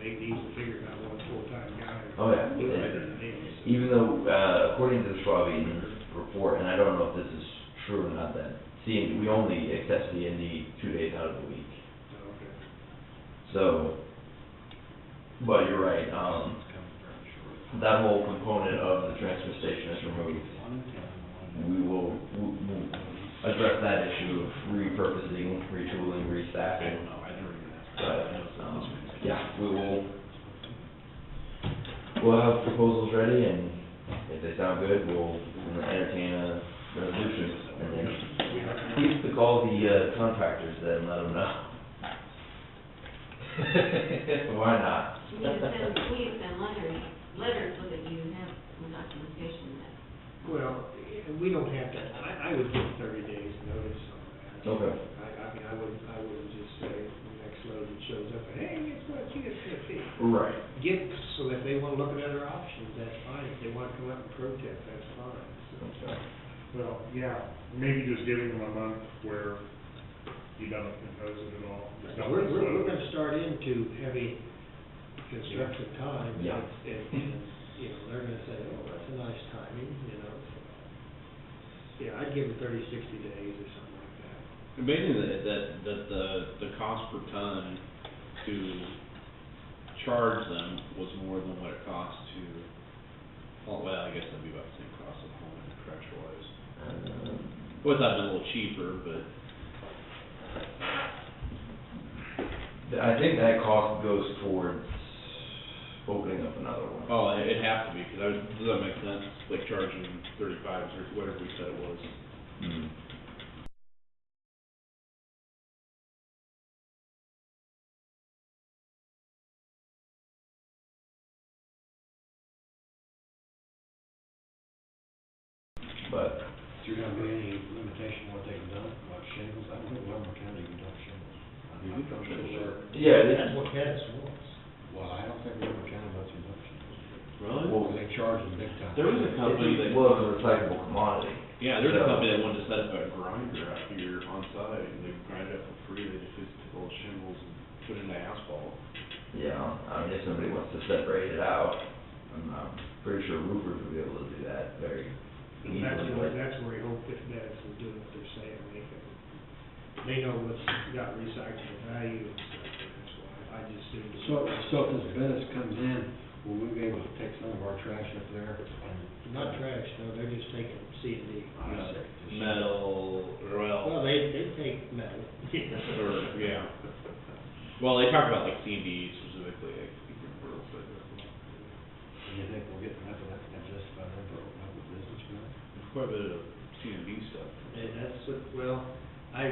they need to figure out one full-time guy. Oh, yeah. Do it better than them, so. Even though, according to the Schwab-Eaton report, and I don't know if this is true or not, that we only accept C&D 2 days out of the week. Oh, okay. So, but you're right, that whole component of the transfer station is removed. We'll address that issue of repurposing, retooling, I restaffing. don't know, I never even asked. But, yeah, we'll have proposals ready, and if they sound good, we'll entertain a resolution. And then please to call the contractors then, let them know. Why not? We need to send letters so that you have some documentation that. Well, we don't have to, I would give 30 days notice on that. Okay. I mean, I wouldn't just say the next load that shows up, hey, guess what, you get a fee. Right. Get, so that they wanna look at other options, that's fine. If they wanna come up and protest, that's fine. So, Okay. Well, yeah, maybe just giving them a month where you don't impose it at all. Just don't We're slow. gonna start into heavy construction time. Yeah. And, you know, they're gonna say, oh, that's a nice timing, you know, so. Yeah, I'd give them 30, 60 days or something like that. Amazing that the cost per ton to charge them was more than what it cost to, well, I guess that'd be about the same cost of home and trash wise. Well, it's a little cheaper, but. I think that cost goes towards opening up another one. Oh, it'd have to be, because does that make sense, like charging 35 or whatever we said it was? Mm. But, Is there gonna be any limitation on what they can dump, like shingles? I don't think Lumber County can dump shingles. You can dump shingles. yeah, That's what Dennis wants. Well, I don't think Lumber County lets them dump shingles. Really? Well, They charge them big time. There was a company that. well, it's a recyclable commodity. Yeah, there's a So- company that wanted to set up a grinder out here on site, and they grind it up for free, they just took all the shingles and put it in the asphalt. You know, I mean, if somebody wants to separate it out, I'm pretty sure roofers would be able to do that very easily, but. That's where you hope if Madison is doing what they're saying, they know what's got recyclable value and stuff, and that's why I just assumed. So if this Venice comes in, will we be able to take some of our trash up there? Not trash, no, they're just taking C and D. Metal, Well, they take metal. or, yeah. Well, they talk about like C&D specifically, like, Do you think we'll get enough of that to justify them for opening up a business for that? there's quite a bit of C&D stuff. And that's,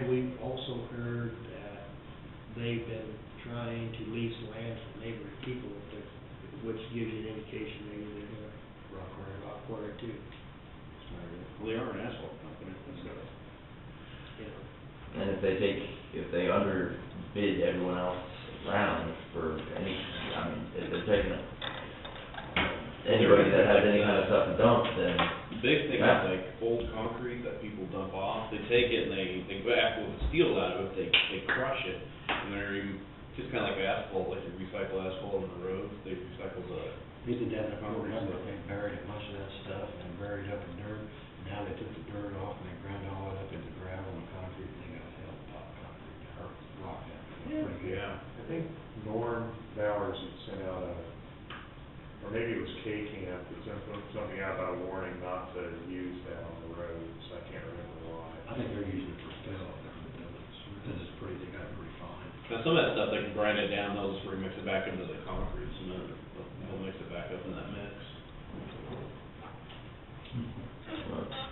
we've also heard that they've been trying to lease land from neighboring people, which gives you an indication maybe they're gonna rock quarry too. Well, they are an asphalt company, so. You know, And if they underbid everyone else around for any, I mean, if they're taking anybody that has any kind of stuff to dump, then. The big thing is like old concrete that people dump off, they take it and they go after with steel out of it, they crush it, and they're even, just kinda like asphalt, like you recycle asphalt on the roads, they recycle the. They did that, I don't remember, they buried a bunch of that stuff and buried it up in dirt. Now they took the dirt off and they ground all it up into gravel and concrete, and they got hell top concrete, or rock down. Pretty good. Yeah. I think Norm Bowers had sent out or maybe it was K-Camp, that sent something out about a warning not to use that on the roads, I can't remember why. I think they're using it for fill up there in the buildings, because it's pretty, they got it pretty fine. Now, some of that stuff, they can grind it down, they'll just remix it back into the concrete cement, they'll mix it back up in that mix.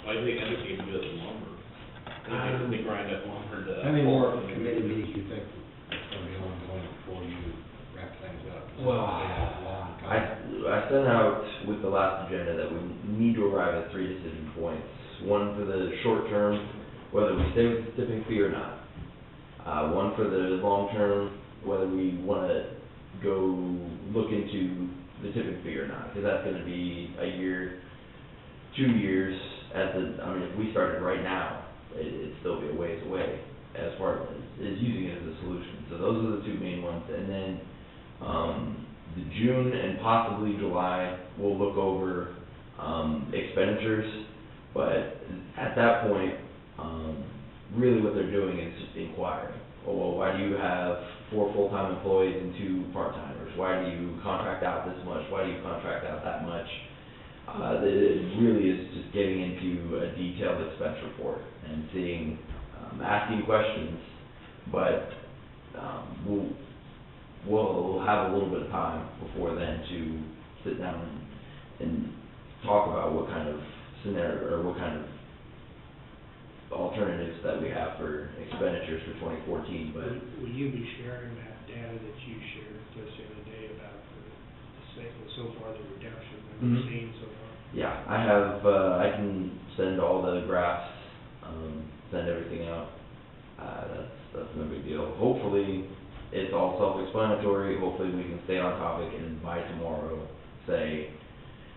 I think anything can do it with lumber. They grind up lumber to. How many more committee meetings do you think it's gonna be ongoing before you wrap things up? Well, I sent out with the last agenda that we need to arrive at 3 decision points. One for the short term, whether we stay with the tipping fee or not. One for the long term, whether we wanna go look into the tipping fee or not, because that's gonna be a year, 2 years I mean, if we started right now, it'd still be a ways away as far as using it as a solution. So those are the two main ones. And then, the June and possibly July, we'll look over, expenditures. But at that point, really what they're doing is just inquiring. Well, why do you have 4 full-time employees and 2 part-timers? Why do you contract out this much? Why do you contract out that much? It really is just getting into a detailed expense report and seeing, asking questions, but, we'll have a little bit of time before then to sit down and talk about what kind of scenario, or what kind of alternatives that we have for expenditures for 2014, but. Will you be sharing that data that you shared with us the other day about so far the reduction that we've Mhm. seen so far? Yeah, I have, I can send all the graphs, send everything out. That's no big deal. Hopefully, it's all self-explanatory. Hopefully, we can stay on topic and by tomorrow say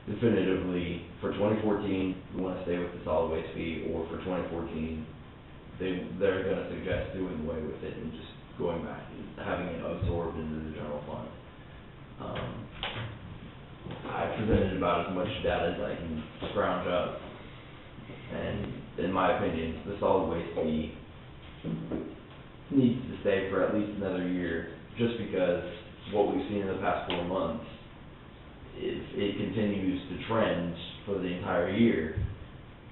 definitively for 2014, we want to stay with the solid waste fee, or for 2014, they're going to suggest doing away with it and just going back and having it absorbed into the general fund. I presented about as much data as I can scrounge up, and in my opinion, the solid waste fee needs to stay for at least another year, just because what we've seen in the past 4 months, if it continues to trend for the entire year,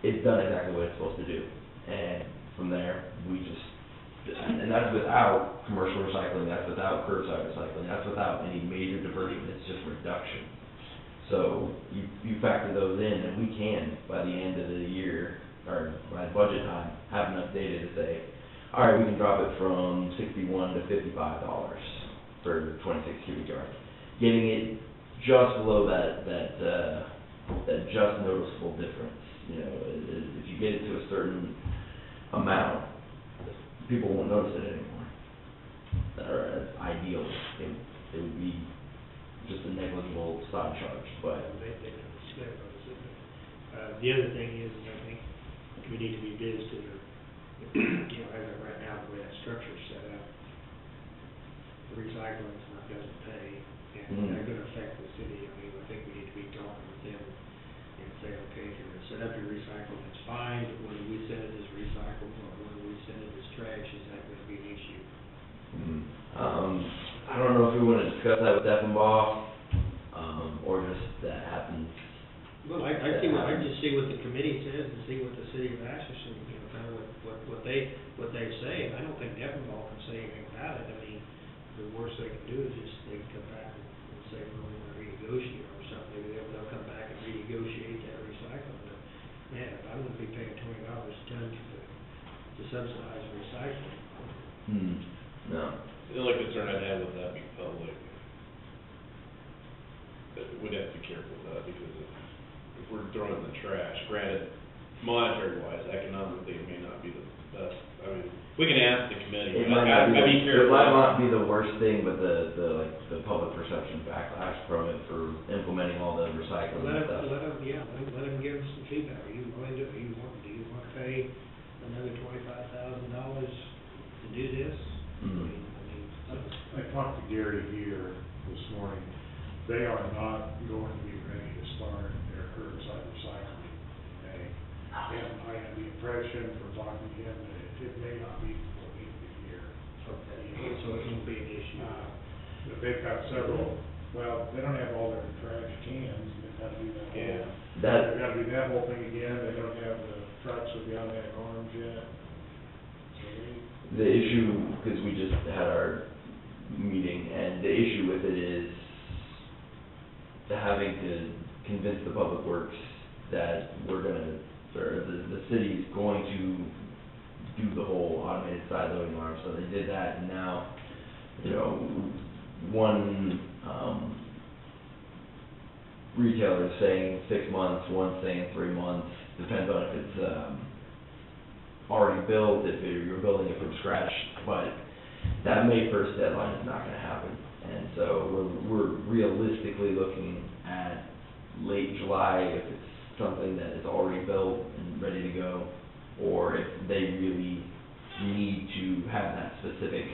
it's done exactly what it's supposed to do. And from there, and that's without commercial recycling, that's without curbside recycling, that's without any major diversion, it's just reduction. So you factor those in, and we can, by the end of the year, or by budget time, have enough data to say, all right, we can drop it from $61 to $55 for 26 cubic yards. Getting it just below that just noticeable difference. You know, if you get it to a certain amount, people won't notice it anymore. Or ideally, it would be just a negligible side charge, but. They notice it. The other thing is, I think we need to be biz to their, as of right now, the way that structure's set up, the recycling's not doesn't pay, and Mm. they're gonna affect the city, I mean, I think we need to be talking with them and say, okay, if you're gonna set up your recycling, it's fine, but whether we send it as recyclable or whether we send it as trash, is that gonna be an issue? I don't know if we wanna discuss that with Effenbaugh, or just that happens. Well, I just see what the committee says and see what the city of Atchison, you know, kind of what they say. I don't think Effenbaugh can say anything about it. I mean, the worst they can do is just, they can come back and say, well, we want to renegotiate or something. Maybe they'll come back and renegotiate that recycling. But, man, if I'm gonna be paying $20 a ton to subsidize recycling, No. The only concern I'd have with that being public, that we'd have to be careful with that, because if we're throwing it in the trash, granted, monetary wise, economically, it may not be the best, I mean, we can ask the committee, It but might not I'd be careful. It might not be the worst thing, but the public perception backlash from it for implementing all the recycling and stuff. let them give us some feedback. Are you willing to, do you want to pay another $25,000 to do this? Mhm. I talked to Gary here this morning. They are not going to be ready to start their curbside recycling in May. And I have the impression from talking to him that it may not be before the end of the year. Okay, so it won't be an issue. But they've got several, well, they don't have all their trash cans, they've got to do that. Yeah. They've got to do that whole thing again, they don't have the trucks with the automatic arms yet. So The issue, because we just had our meeting, and the issue with it is having to convince the public works that we're gonna, or the city's going to do the whole automated side loading arm, so they did that, and now, you know, one, retailer is saying 6 months, one's saying 3 months, depends on if it's, already built, if you're building it from scratch, but that May 1st deadline is not gonna happen. And so we're realistically looking at late July if it's something that is already built and ready to go, or if they really need to have that specific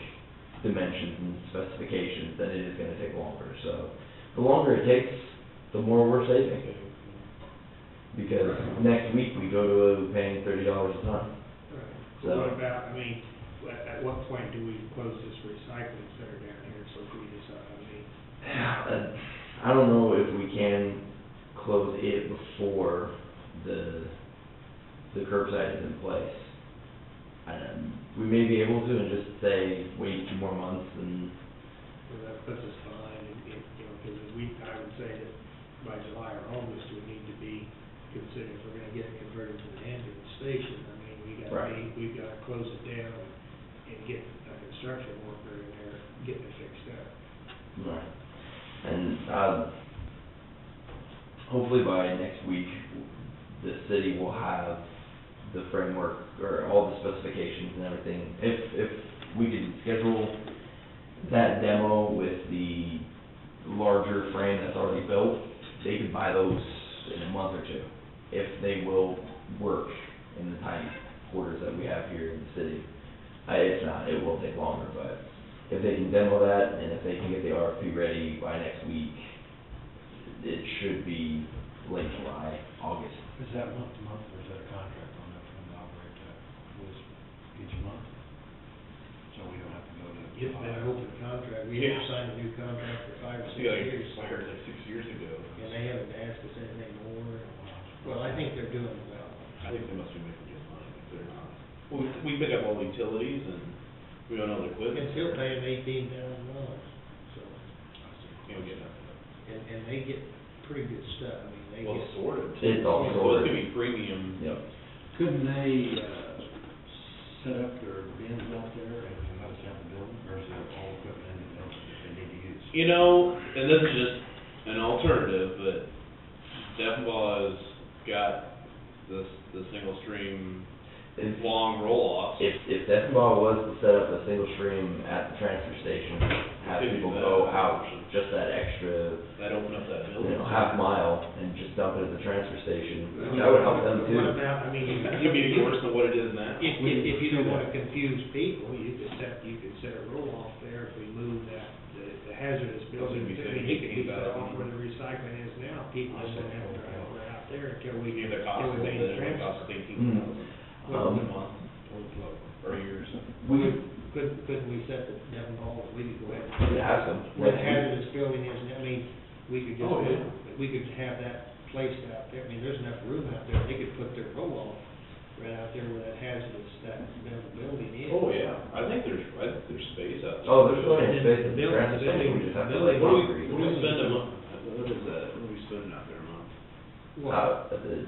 dimensions and specifications, then it is gonna take longer. So the longer it takes, the more we're saving. Because next week we go to paying $30 a ton. So what about, I mean, at what point do we close this recycling center down here, so we decide, I don't know if we can close it before the curbside is in place. We may be able to and just say, wait 2 more months and, well, that puts us behind, and, you know, because I would say that by July or August, we need to be considering if we're gonna get it converted to an ambulance station. I mean, Right. we've gotta close it down and get a construction worker in there, getting it fixed up. right. And, hopefully by next week, the city will have the framework, or all the specifications and everything. If we could schedule that demo with the larger frame that's already built, they could buy those in a month or 2, if they will work in the tiny quarters that we have here in the city. If not, it will take longer, but if they can demo that, and if they can get the RFP ready by next week, it should be late July, August. Is that month to month, or is that a contract on that, from the operator, was each month? So we don't have to go to. It's been an open contract, we Yeah. have signed a new contract for 5 or 6 I think I years. expired like 6 years ago. And they haven't asked us anything more. Well, I think they're doing well. I think they must be making good money if they're not. Well, we pick up all the utilities and we own all the equipment. And still paying $18,000, so, Can't get nothing. and they get pretty good stuff, I mean, they Well, get. sorted. It's all It's sorted. supposed to be premium. Yep. Couldn't they, set up their bins out there and let us have the building, or is it all equipment in the building that they need to use? You know, and this is just an alternative, but Effenbaugh has got the single stream long roll-offs. If Deckenbach was to set up a single stream at the transfer station, have Could do people that. go out just that extra, That'd open up that you building. know, half mile and just dump it at the transfer station, that would help them too. What about, I mean, It could be worse than what it is now. if you don't wanna confuse people, you could set a roll-off there if we move the hazardous building. Be I mean, it could be set off 15,000. where the recycling is now, people just don't have to drive right out there until we Give get, the cost till of we it, make the it would transfer. cost $18,000 a Um, month, or years. We Couldn't we set the Devon Hall, we could go ahead. could ask them. Where the next week. hazardous building is, I mean, we could just, Oh, yeah. we could have that placed out there, I mean, there's enough room out there, they could put their roll-off right out there where that hazardous, that metal building is. Oh, yeah, I think there's space out there. Oh, there's plenty of And space at the building- transfer station, we just have to lay building- concrete. What do we spend a month, what is that, what are we spending out there a month? Well, Out at the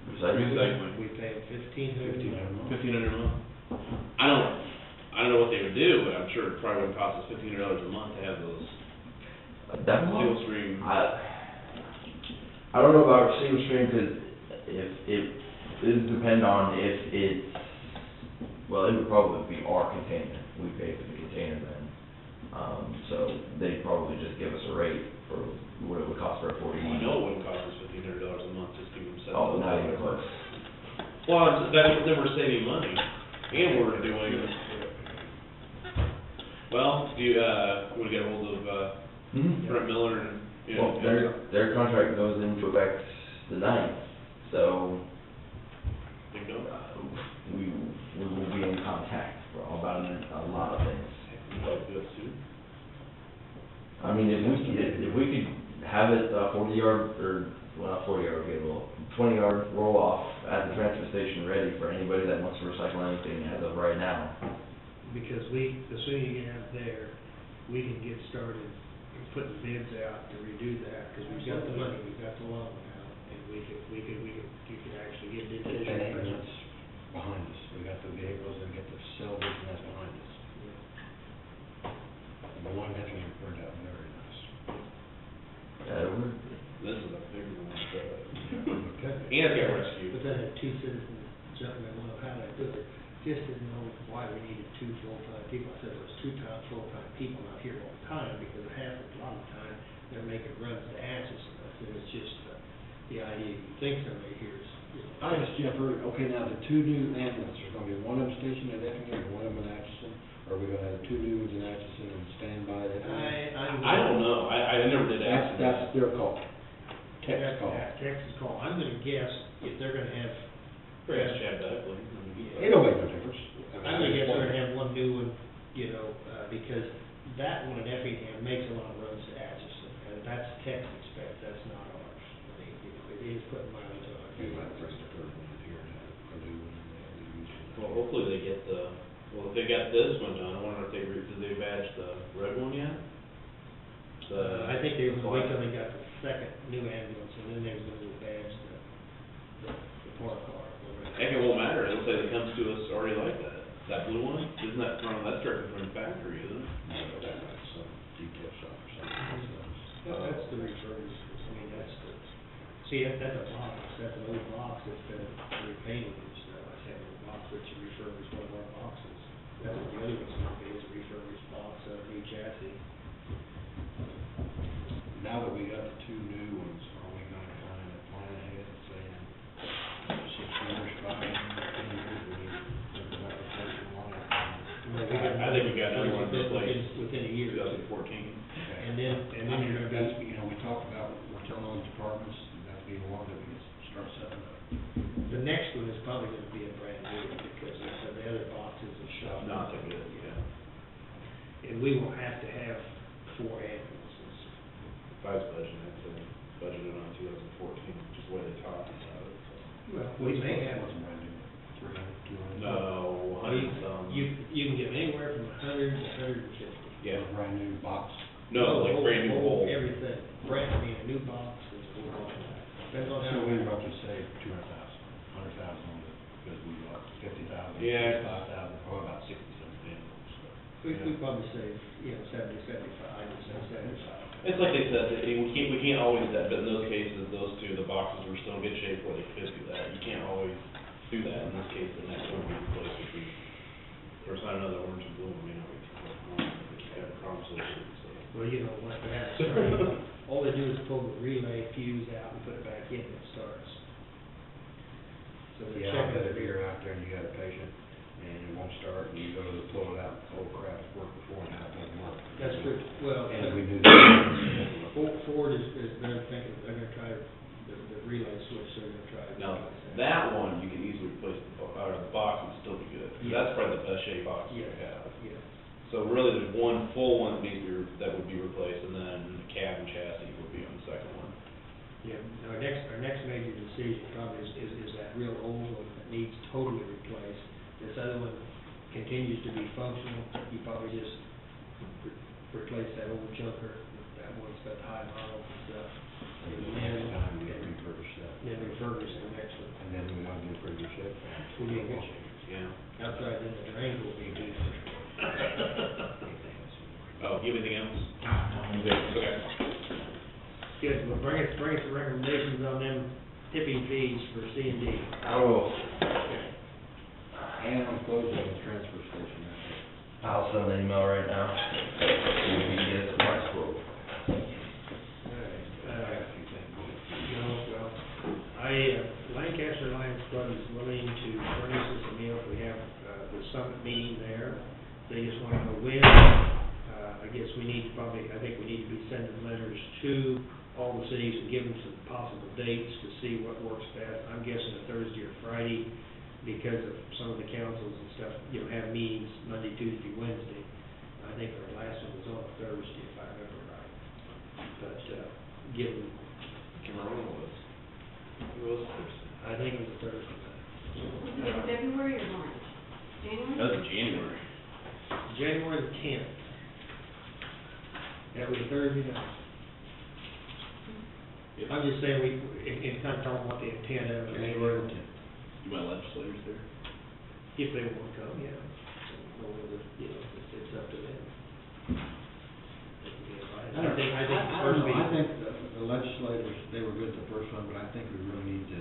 recycling. Recycling. we pay $1,500. $1,500 a month? I don't know what they would do, but I'm sure it probably wouldn't cost us $1,500 a month to have those Definitely. single stream. I don't know about single stream, because it would depend on if it's, well, it would probably be our container, we pay for the container then. So they'd probably just give us a rate for what it would cost for a 40. I know it wouldn't cost us $1,500 a month just to even set. Oh, those not up. even close. Well, then we're saving money, and we're doing, well, do you, wanna get ahold of, Brent Miller and, you know? Well, their contract goes into effect the 9th, so Think no? we will be in contact about a lot of things. You like this too? I mean, if we could have it 40-yard, or, well, not 40-yard, okay, well, 20-yard roll-off at the transfer station ready for anybody that wants to recycle anything as of right now. Because the sooner you get out there, we can get started putting bids out to redo that, because we've got the money, we've got the loan now, and you could actually get bids. That ambulance behind us, we got the vehicles and get the salvage, and that's behind us. And the one definitely turned out very nice. This is a big one, Okay. and it's got rescue. But then had two citizens jumping in, well, how did I do it? Just didn't know why we needed two full-time people. I said, there's two full-time people out here all the time, because a lot of the time, they're making runs to Axis, and I said, it's just the idea, you think somebody here is, you know. I asked Jennifer, okay, now the two new ambulances, there's gonna be one of them stationed at Effingham and one of them in Atchison? Or are we gonna have two new ones in Atchison and stand by that? I don't know, I never did ask. That's their call. Text That's call. Texas call. I'm gonna guess if they're gonna have, Perhaps Chad Beckley. It don't make no difference. I'm gonna guess they're gonna have one new one, you know, because that one at Effingham makes a lot of runs to Atchison, and that's Texas expense, that's not ours. I mean, you know, it is putting mileage on it. We might bring the third one in here and have a new one in there. We use it. Well, hopefully they get if they got this one done, I wonder if did they badge the red one yet? I think they were gonna wait till they got the second new ambulance, and then they were gonna badge the park car. Heck, it won't matter, it'll say that comes to us already like that. That blue one, isn't that that's directly from the factory, isn't it? No, that might be some detail shop or something. That's the refurbished, I mean, that's a box, that's an old box that's been repainted and stuff. I have a box that's a refurbished one of our boxes. That's what the other one's gonna be, is a refurbished box of new chassis. Now that we got the two new ones, are we gonna kind of plan ahead and saying 6 years, 5 years, 10 years, we need to think about replacing one? I think we got another one in place. Within a year. 2014. And then you're gonna That's, be, you know, we talked about, we're telling all the departments, that's being one that we can start setting up. the next one is probably gonna be a brand new, because the other boxes are shot. Not so good, yeah. And we will have to have 4 ambulances. If I was budgeting, I'd say budgeted on 2014, just the way they talked about it, so. Well, we may have. Wasn't brand new, 300, 200. No, 100 some. You can get anywhere from 100 to 150. Yeah, A brand new box. no, like brand new whole. Everything, I mean, a new box is depends on how. So we roughly say 200,000, 100,000 on the, because we got 50,000, Yeah. 55,000, or about 60, 70 animals, so. We probably save, 70, 75, I'd say 75. It's like they said, that we can't always do that, but in those cases, those two, the boxes were still in good shape where they could do that. You can't always do that, in this case, the next one All they do is pull the relay fuse out and put it back in and it starts. So they're Yeah, I checking bet it. if you're out there and you got a patient and it won't start and you go to pull it out, oh crap, it's worked before, now it doesn't work. That's true. Well, And we do that. Ford is they're thinking, they're gonna try the relay switch, they're gonna try to. Now, replace that one, you can easily replace the box and still be good, 'cause Yeah. that's probably the best shape box you Yeah. have. Yeah. So really, there's one full one that needs to be, that would be replaced, and then the cab and chassis would be on the second one. Yeah, our next major decision probably is that real old one that needs totally replaced. This other one continues to be functional, you probably just replace that old junker, that one's got high miles and stuff. And next time we refurbish that. Then refurbish the next one, And then we have to refurbish it. we'll be in good shape. Yeah. Outside, then the drain will be good. Oh, you have anything else? I'm good. Okay. Good, well, bring us the recommendations on them tipping fees for C and D. I will, And I'm closing the transfer station. I'll send an email right now. See if we can get us a price quote. Lancaster Lions Club is willing to furnish us a meal if we have, the summit meeting there. They just wanna know when. I guess we need to probably, I think we need to be sending letters to all the cities and give them some possible dates to see what works best. I'm guessing a Thursday or Friday because of some of the councils and stuff, have meetings Monday, Tuesday, Wednesday. I think our last one was on a Thursday, if I remember right. But, give them, Corona was. It was Thursday. I think it was a Thursday. Was it in February or March? January? That was in January. January the 10th. That was a Thursday night. I'm just saying, in kind of talking about the intent of it. January the 10th. You want legislators there? If they want to come, yeah. Or whether, it's up to them. They can be invited. I think the first I meeting. think the legislators, they were good the first one, but I think we really need to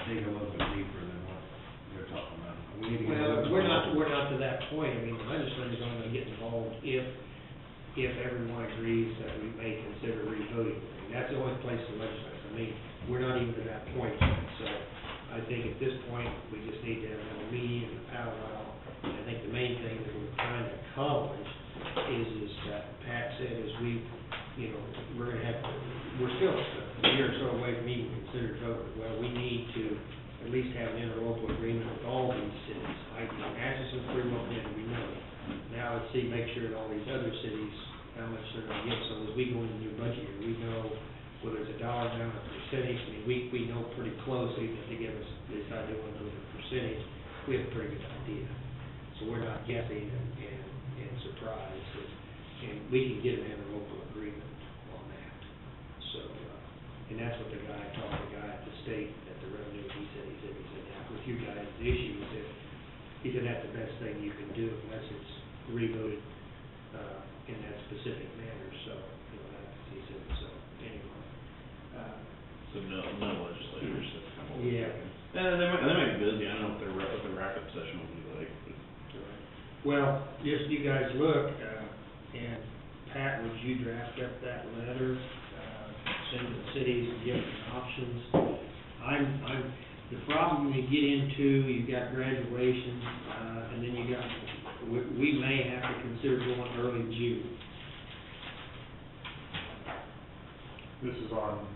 dig a little bit deeper than what they're talking about. We need to get a Well, little we're not to that point. I mean, the legislators aren't gonna get involved if everyone agrees that we may consider revoting. And that's the only place the legislators, I mean, we're not even to that point yet. So I think at this point, we just need to have a meeting and a powwow. And I think the main thing that we're trying to accomplish is that Pat said is we're still a year or so away from even considered voting. Well, we need to at least have an interlocal agreement with all these cities. Atchison pretty well did, we know. Now let's make sure that all these other cities, how much they're gonna get, so as we go into the new budget year, we know whether it's a dollar amount or percentage. I mean, we know pretty closely that they decide they wanna do a percentage, we have a pretty good idea. So we're not guessing and surprised, and we can get an interlocal agreement on that. So, and that's what the guy at the state, at the revenue, he said, now, with you guys' issues, he said that's the best thing you can do unless it's revoted, in that specific manner, so, he said, so, anyway. So no legislators have come over. Yeah. They might be busy, I don't know what their wrap-up session will be like, but. Well, just you guys look, and Pat, would you draft up that letter, send to the cities and give them options? The problem you get into, you've got graduation, and then you got, we may have to consider going early June. This is on,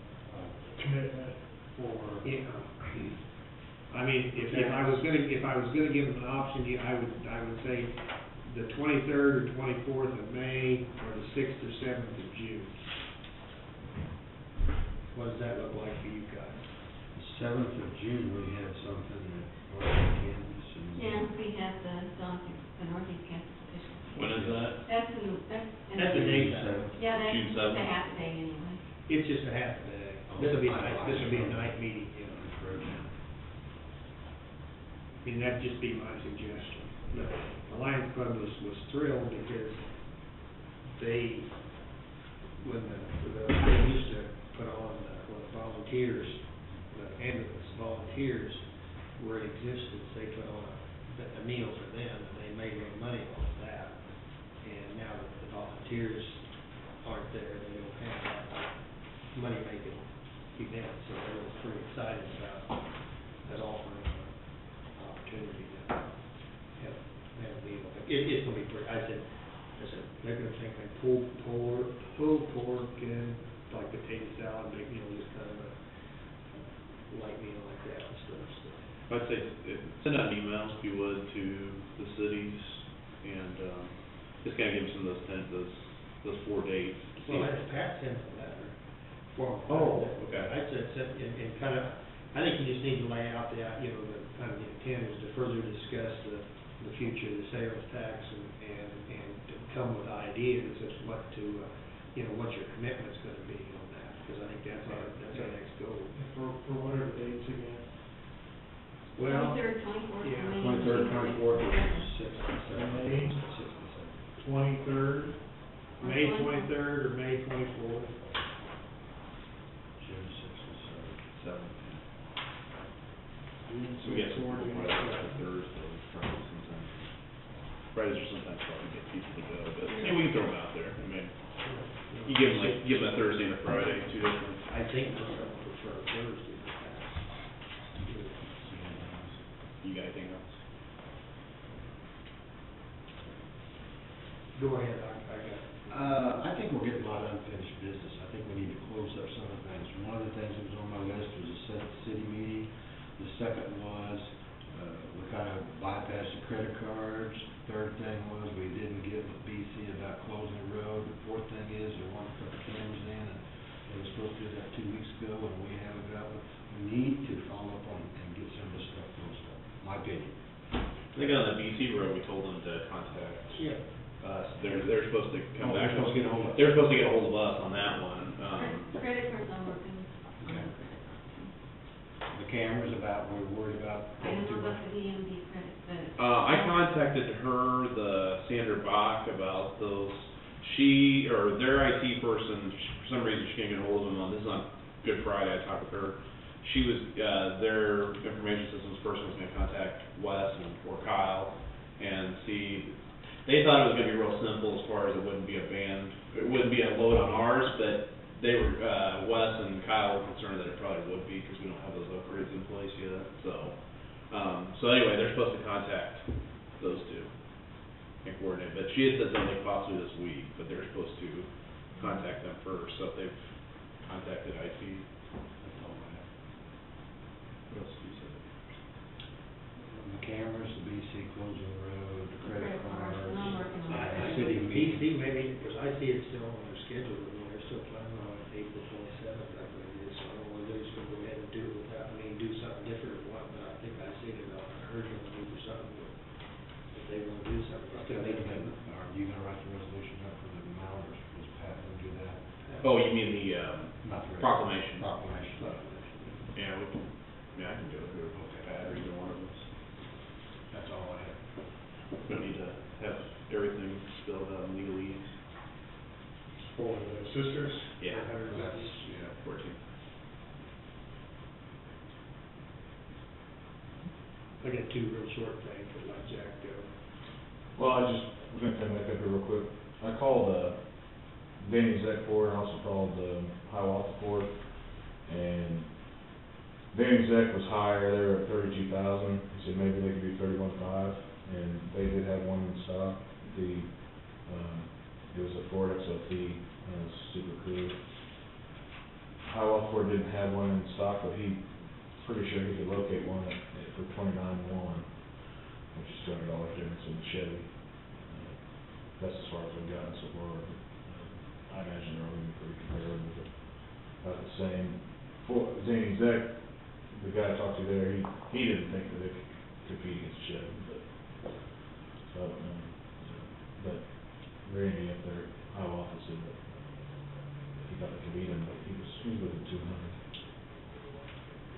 commitment for. Yeah. I mean, if I was gonna give them an option, I would say the 23rd or 24th of May, or the 6th or 7th of June. What does that look like for you guys? The 7th of June, we had something at North Kansas and. Yeah, we have the Northeast Kansas official. When is that? That's in That's the date. Yeah, that's June just 7th. a half a day anyway. It's just a half a day. This'll be a night meeting, I mean, that'd just be my suggestion. But the Lions Club was thrilled because they used to put on, volunteers, the ambulance volunteers were in existence, they put on a meal for them, and they made a little money off of that. And now that the volunteers aren't there, they don't have that money-making event, so they're pretty excited about that offering opportunity to have a meal. It's gonna be pretty, I said, they're gonna think like pulled pork and like potato salad, make, just kind of a light meal like that and stuff, so. I'd say, send out emails if you would to the cities and, just kind of give them some of those 4 dates. Well, Pat sent a letter. Oh, okay. I said, and kind of, I think you just need to lay out the, the kind of the intent is to further discuss the future of the sales tax and to come with ideas as what to, what your commitment's gonna be on that, because I think that's our next goal. For what are the dates again? Well, 23rd, 24th, yeah, May. 23rd, 24th, May 23rd, May 23rd or May 24th. June 6th and 7th. So we get some people Fridays or Thursdays, Fridays sometimes. Fridays are sometimes hard to get people to go, but, we can throw them out there. I mean, you give them a Thursday and a Friday, 2 different. I think most of them prefer Thursday. You got anything else? Go ahead, I got it. I think we're getting a lot of unfinished business. I think we need to close up some of the things. One of the things that was on my list was a city meeting. The second was, we kind of bypassed the credit cards. Third thing was, we didn't get with BC about closing the road. The fourth thing is, they want to put the cameras in, and they were supposed to do that 2 weeks ago, and we haven't got one. We need to follow up on and get some of this stuff closed up, my opinion. I think on the BC road, we told them to contact Yeah. us. They're supposed to come Oh, back. they're supposed to get ahold of us. They're supposed to get ahold of us on that one. Credit cards I'm working on Okay. the credit card. The cameras about, we're worried about. I don't know about the DMV credit, but. I contacted her, Sandra Bach, about those. Their IT person, for some reason, she can't get ahold of them this is on Good Friday, I talked with her. She was, their information systems person was gonna contact Wes or Kyle and see, they thought it was gonna be real simple as far as it wouldn't be it wouldn't be a load on ours, but they were, Wes and Kyle were concerned that it probably would be, because we don't have those upgrades in place yet, so anyway, they're supposed to contact those two and coordinate, but she had said something possibly this week, but they're supposed to contact them first, so if they've contacted IT. That's all I have. What else did you say? The cameras, the BC closing the road, the credit card, And I'm working on I it. city think meeting. DC maybe, because I see it still on their schedule, they're still planning on April 27th, I think it is, so I don't know whether they're just gonna go ahead and do it without, do something different or what, but I think I see it on urgent need or something, if they wanna do something. Still need to make, are you gonna write the resolution up for the amount, or is Pat gonna do that? Oh, you mean the, Not the proclamation? Proclamation. Yeah, I can do it, or Pat, or either one of us. That's all I have. We don't need to have everything spelled out in legalese. For the sisters? Yeah. That's, yeah. 14. I got two real short things that let Jack go. Well, I was gonna come back up here real quick. I called, Danny Zek and also called, Hiawatha Ford, and Danny Zek was higher, they were at 32,000, he said maybe they could do 31.5, and they did have one in stock, it was a Ford XLT, Super Crew. Hiawatha Ford didn't have one in stock, but he, pretty sure he could locate one for 29.1, which is $200 difference in the Chevy. That's as far as we've gotten so far. I imagine they're all gonna be pretty comparable, but about the same. For Zany Zek, the guy I talked to there, he didn't think that it could compete against Chevy, but, so, but Randy up there at Hiawatha said that he thought it could beat him, but he was looking at 200.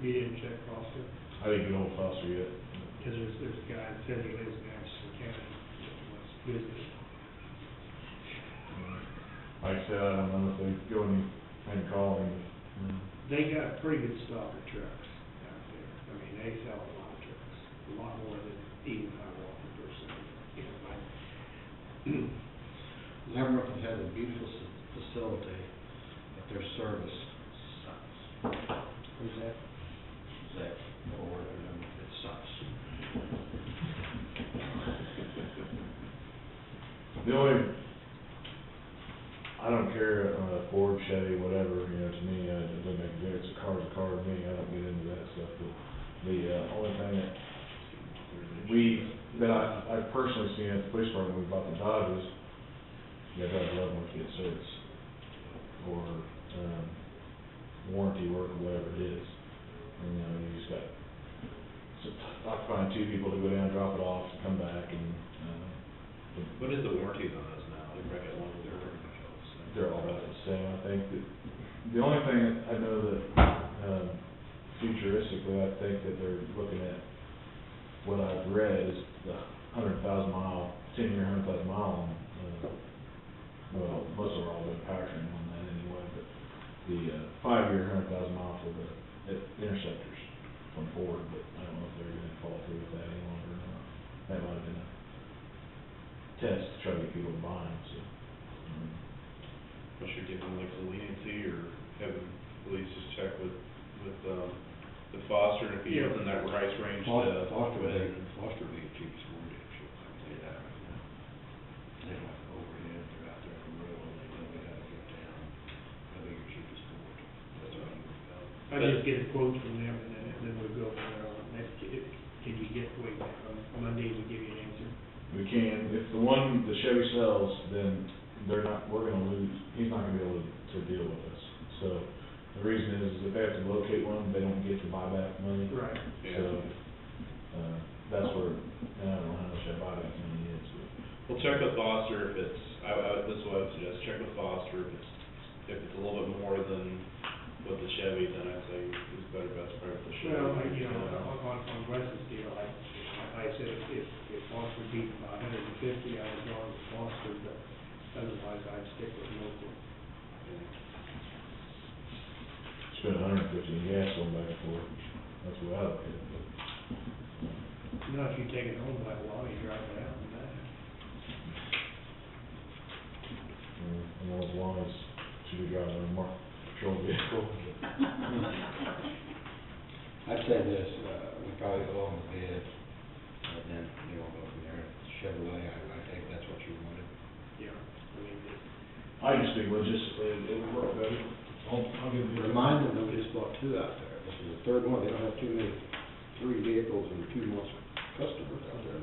You didn't check Foster? I didn't get old Foster yet. Because there's a guy that said he lives in Anderson County, that wants business. Like I said, I don't know if they go and call him, but, They got pretty good stock of trucks out there. I mean, they sell a lot of trucks, a lot more than even Hiawatha per se. Leavenworth has had a beautiful facility, but their service sucks. Who's that? Zach, or it sucks. The only, I don't care, Ford, Chevy, whatever, you know, to me, it doesn't make a difference, a car's a car to me, I don't get into that stuff, but the, only thing that I've personally seen at the police department, when we bought the Dodges, you gotta drive 11 months to get service, or, warranty work, or whatever it is, and, you know, you just got, so I find 2 people to go down, drop it off, come back, and, What is the warranties on those now? They probably got one with their they're all about the same. I think that, the only thing I know that, futuristically, I think that they're looking at, what I've read is the 100,000 mile, 10-year, 100,000 mile, well, most of them are all been powertrain on that anyway, but the, 5-year, 100,000 mile for the Interceptors from Ford, but I don't know if they're gonna follow through with that any longer or not. That might have been a test to try to get people to buy them, so. What should give them like some leniency, or having police just check with the Foster, and if he's Yeah. within that price range, Foster go ahead and. Foster would be the cheapest Ford dealership, I can tell you that right now. They don't have overhead, they're out there on the road, they know they gotta get down, they'll be your cheapest Ford. That's what you would go. I just get a quote from them, and then we'll go from there on. Can you get, wait, on Monday, we'll give you an answer? We can, if the one the Chevy sells, then we're gonna lose, he's not gonna be able to deal with us. So, the reason is if they have to locate one, they don't get the buyback money. Right. So, that's where, and I don't know how much that buyback money is, but. Well, check with Foster if it's, this is what I would suggest, check with Foster if it's a little bit more than with the Chevy, then I'd say it's better best probably with the Chevy. Well, you know, on Wes's deal, I said if Foster beat by 150, I would go with Foster, but otherwise I'd stick with local. Spend $150 in gas going back and forth, that's what I look at, but. You know, if you take it home by law, you drive it out and back. And as long as should be driving a marked patrol vehicle. I'd say this, we probably go on the bid, and then, you know, go from there. Chevrolet, I think that's what you wanted. Yeah, I mean, I just think logistically, it would work better. I'll give you. Remind them, they just bought 2 out there. This is the 3rd one. They don't have too many, 3 vehicles and 2 more customers out there.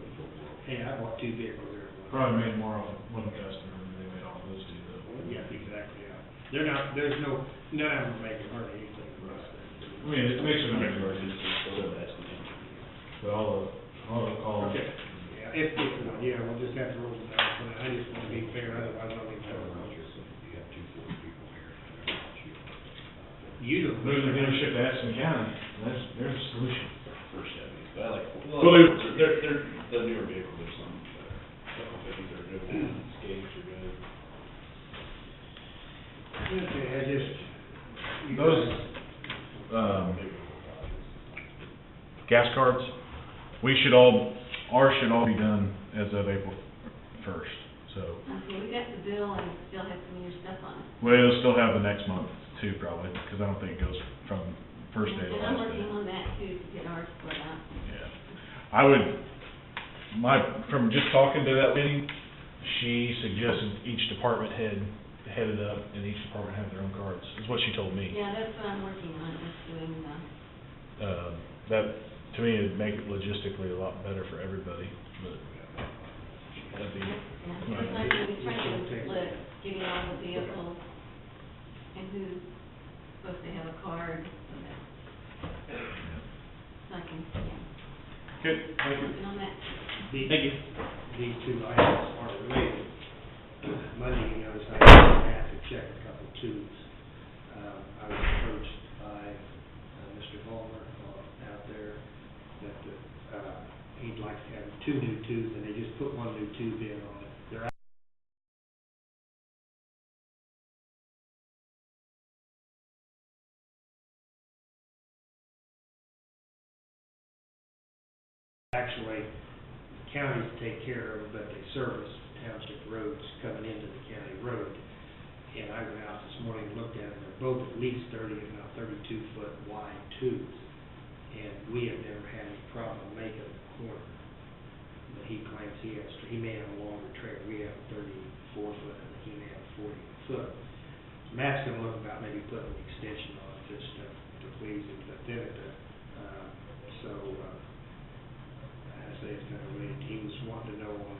hey, I bought 2 vehicles there. Probably made more off of one customer than they made off of those 2 though. Yeah, exactly, yeah. They're not, there's no, none of them are making hardly anything for us. I mean, it makes it nice, but I'll call. Okay, yeah, if, yeah, we'll just have to roll the dice on it. I just want to be fair, otherwise I'll be fair. You have 2 Ford people here, and they're not cheap. You don't. Move the dealership to Addison County, there's a solution. For Chevys, but I like, Well, they're, the newer vehicles are some better. F-150s are good, Escapes are good. Okay, I just. you Those, guys- gas cards, ours should all be done as of April 1st, so. Okay, we got the bill and it still has some of your stuff on it. Well, it'll still have the next month too, probably, because I don't think it goes from first day to And I'm last day. working on that too, to get ours split out. Yeah. I would, from just talking to that lady, she suggested each department head it up, and each department have their own cards, is what she told me. Yeah, that's what I'm working on, just doing, That, to me, it'd make it logistically a lot better for everybody, but that'd be, yeah, it's like we're trying to split, getting all the vehicles and who's supposed to have a card, so that, so I can, yeah. good, thank you. Working on that. the- Thank you. These 2 items are related. Monday, you notice I had to check a couple tubes. I was approached by Mr. Ballmer out there that he'd like to have 2 new tubes, and they just put 1 new tube in on it. They're actually counties take care of, but they service township roads coming into the county road. and I went out this morning and looked at them, they're both at least 30, if not 32-foot wide tubes. And we have never had any problem making a corner. But he claims he may have a longer trailer, we have a 34-foot, and he may have a 40-foot. Matt's gonna look about maybe putting an extension on it, just to please him, but then I say it's gonna wait, he was wanting to know on,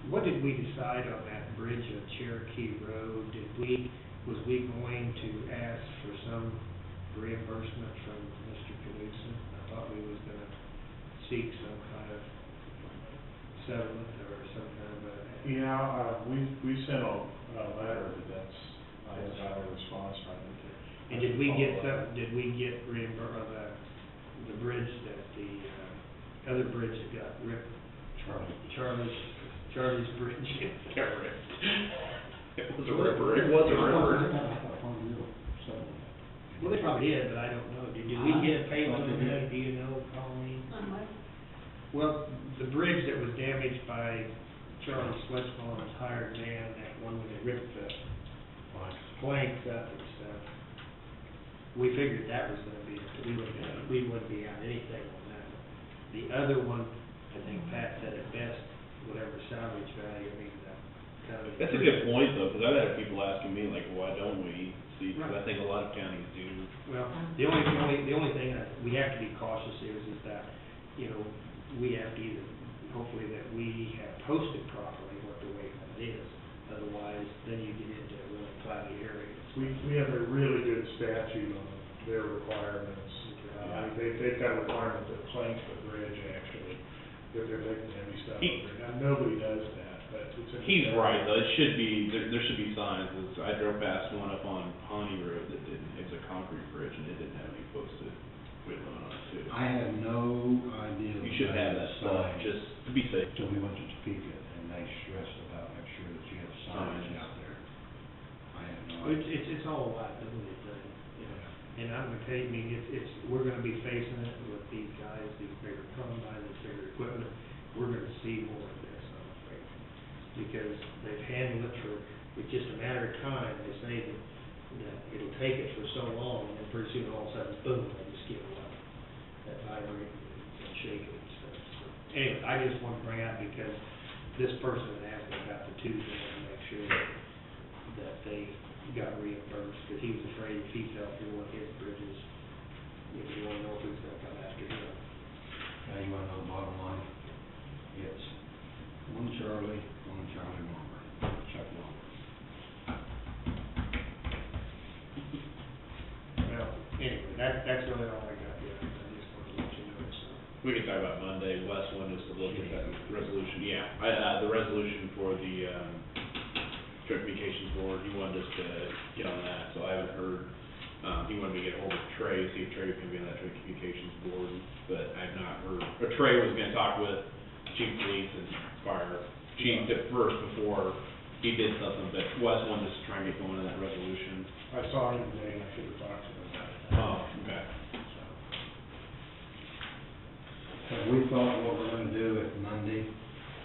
what did we decide on that bridge of Cherokee Road? Was we going to ask for some reimbursement from Mr. Knudsen? I thought we was gonna seek some kind of settlement or some kind of a... Yeah, we sent a letter, but I haven't got a response from him. And did we get the bridge that the other bridge that got ripped? Charlie's bridge got ripped. It was a ripper, it was a ripper. Well, they probably did, but I don't know. Did we get a payment on that? Do you know, Colleen? On what? Well, the bridge that was damaged by Charlie Slitzmont's hired man, that one when they ripped the planks up and stuff. We figured that was gonna be, we wouldn't be out anything on that one. The other one, I think Pat said at best, whatever salvage value, I mean, kind of. That's a good point, though, because I've had people asking me, like, why don't we see, because I think a lot of counties do. Well, the only thing we have to be cautious is that, you know, we have to either, hopefully that we have posted properly what the waypoint is. Otherwise, then you get into really cloudy areas. We have a really good statute on their requirements. They've got a requirement that planks the bridge, actually, if they're taking heavy stuff over. Now, nobody does that, but it's in the He's statute. right, though, it should be, there should be signs. I drove past one up on Pawnee Road that didn't, it's a concrete bridge, and it didn't have any posted weight limit on it, too. I had no idea. You should have that stuff, just to be safe. Till we went to Topeka, and they stressed about make sure that you have signs out there. I had no idea. It's all a liability thing, you know. And I'm gonna tell you, I mean, we're gonna be facing it with these guys, these bigger combines, this bigger equipment. We're gonna see more of this, I'm afraid. Because they've handled it it's just a matter of time. They say that it'll take it for so long, and then pretty soon all of a sudden, boom, they just give it up. That vibrate and shake it and stuff. So, anyway, I just want to bring out because this person had asked me about the two things to make sure that they got reimbursed, because he was afraid if he fell through one of his bridges, you don't know if who's gonna come after him. Now, you wanna know the bottom line? It's one Charlie Lumber, Chuck Lumber. Well, anyway, that's really all I got yet. I just wanted to let you know, so. We can talk about Monday. Wes wanted us to look at that resolution, yeah. The resolution for the, Joint Communications Board, he wanted us to get on that, so I haven't heard. He wanted me to get ahold of Trey, see if Trey was gonna be on that Joint Communications Board, but I've not heard. Or Trey was gonna talk with Chief Police and Fire Chief at first before he did something, but Wes wanted us to try and get going on that resolution. I saw him today, and I should have talked to him about it. Oh, okay. Have we thought what we're gonna do if Monday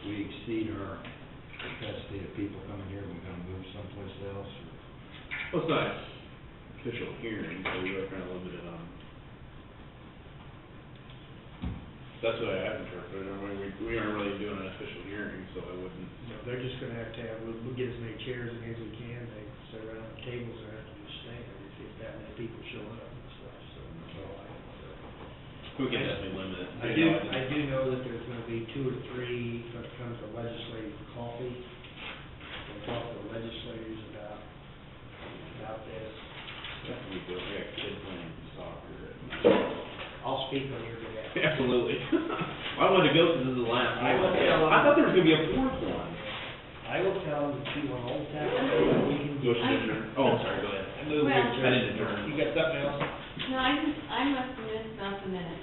we exceed our capacity of people coming here, we're gonna move someplace else? Well, it's not an official hearing, so we are kind of limited on. That's what I have interpreted. I mean, we aren't really doing an official hearing, so I wouldn't. You know, they're just gonna have to we'll get as many chairs in as we can. They sit around the tables and have to just stand if that many people show up and stuff, so that's all I have to say. We can definitely limit it. I do know that there's gonna be 2 or 3, when it comes to legislative coffee, we'll talk to the legislators about this. Definitely do. We got kids playing soccer. I'll speak on your behalf. Absolutely. I wanted to go because this is the last one. I thought there was gonna be a fourth one. I will tell them that you want all the tax we can Motion to adjourn. Oh, I'm sorry, go ahead. I move we Well- adjourn. I didn't adjourn. You got something else? No, I must have missed something that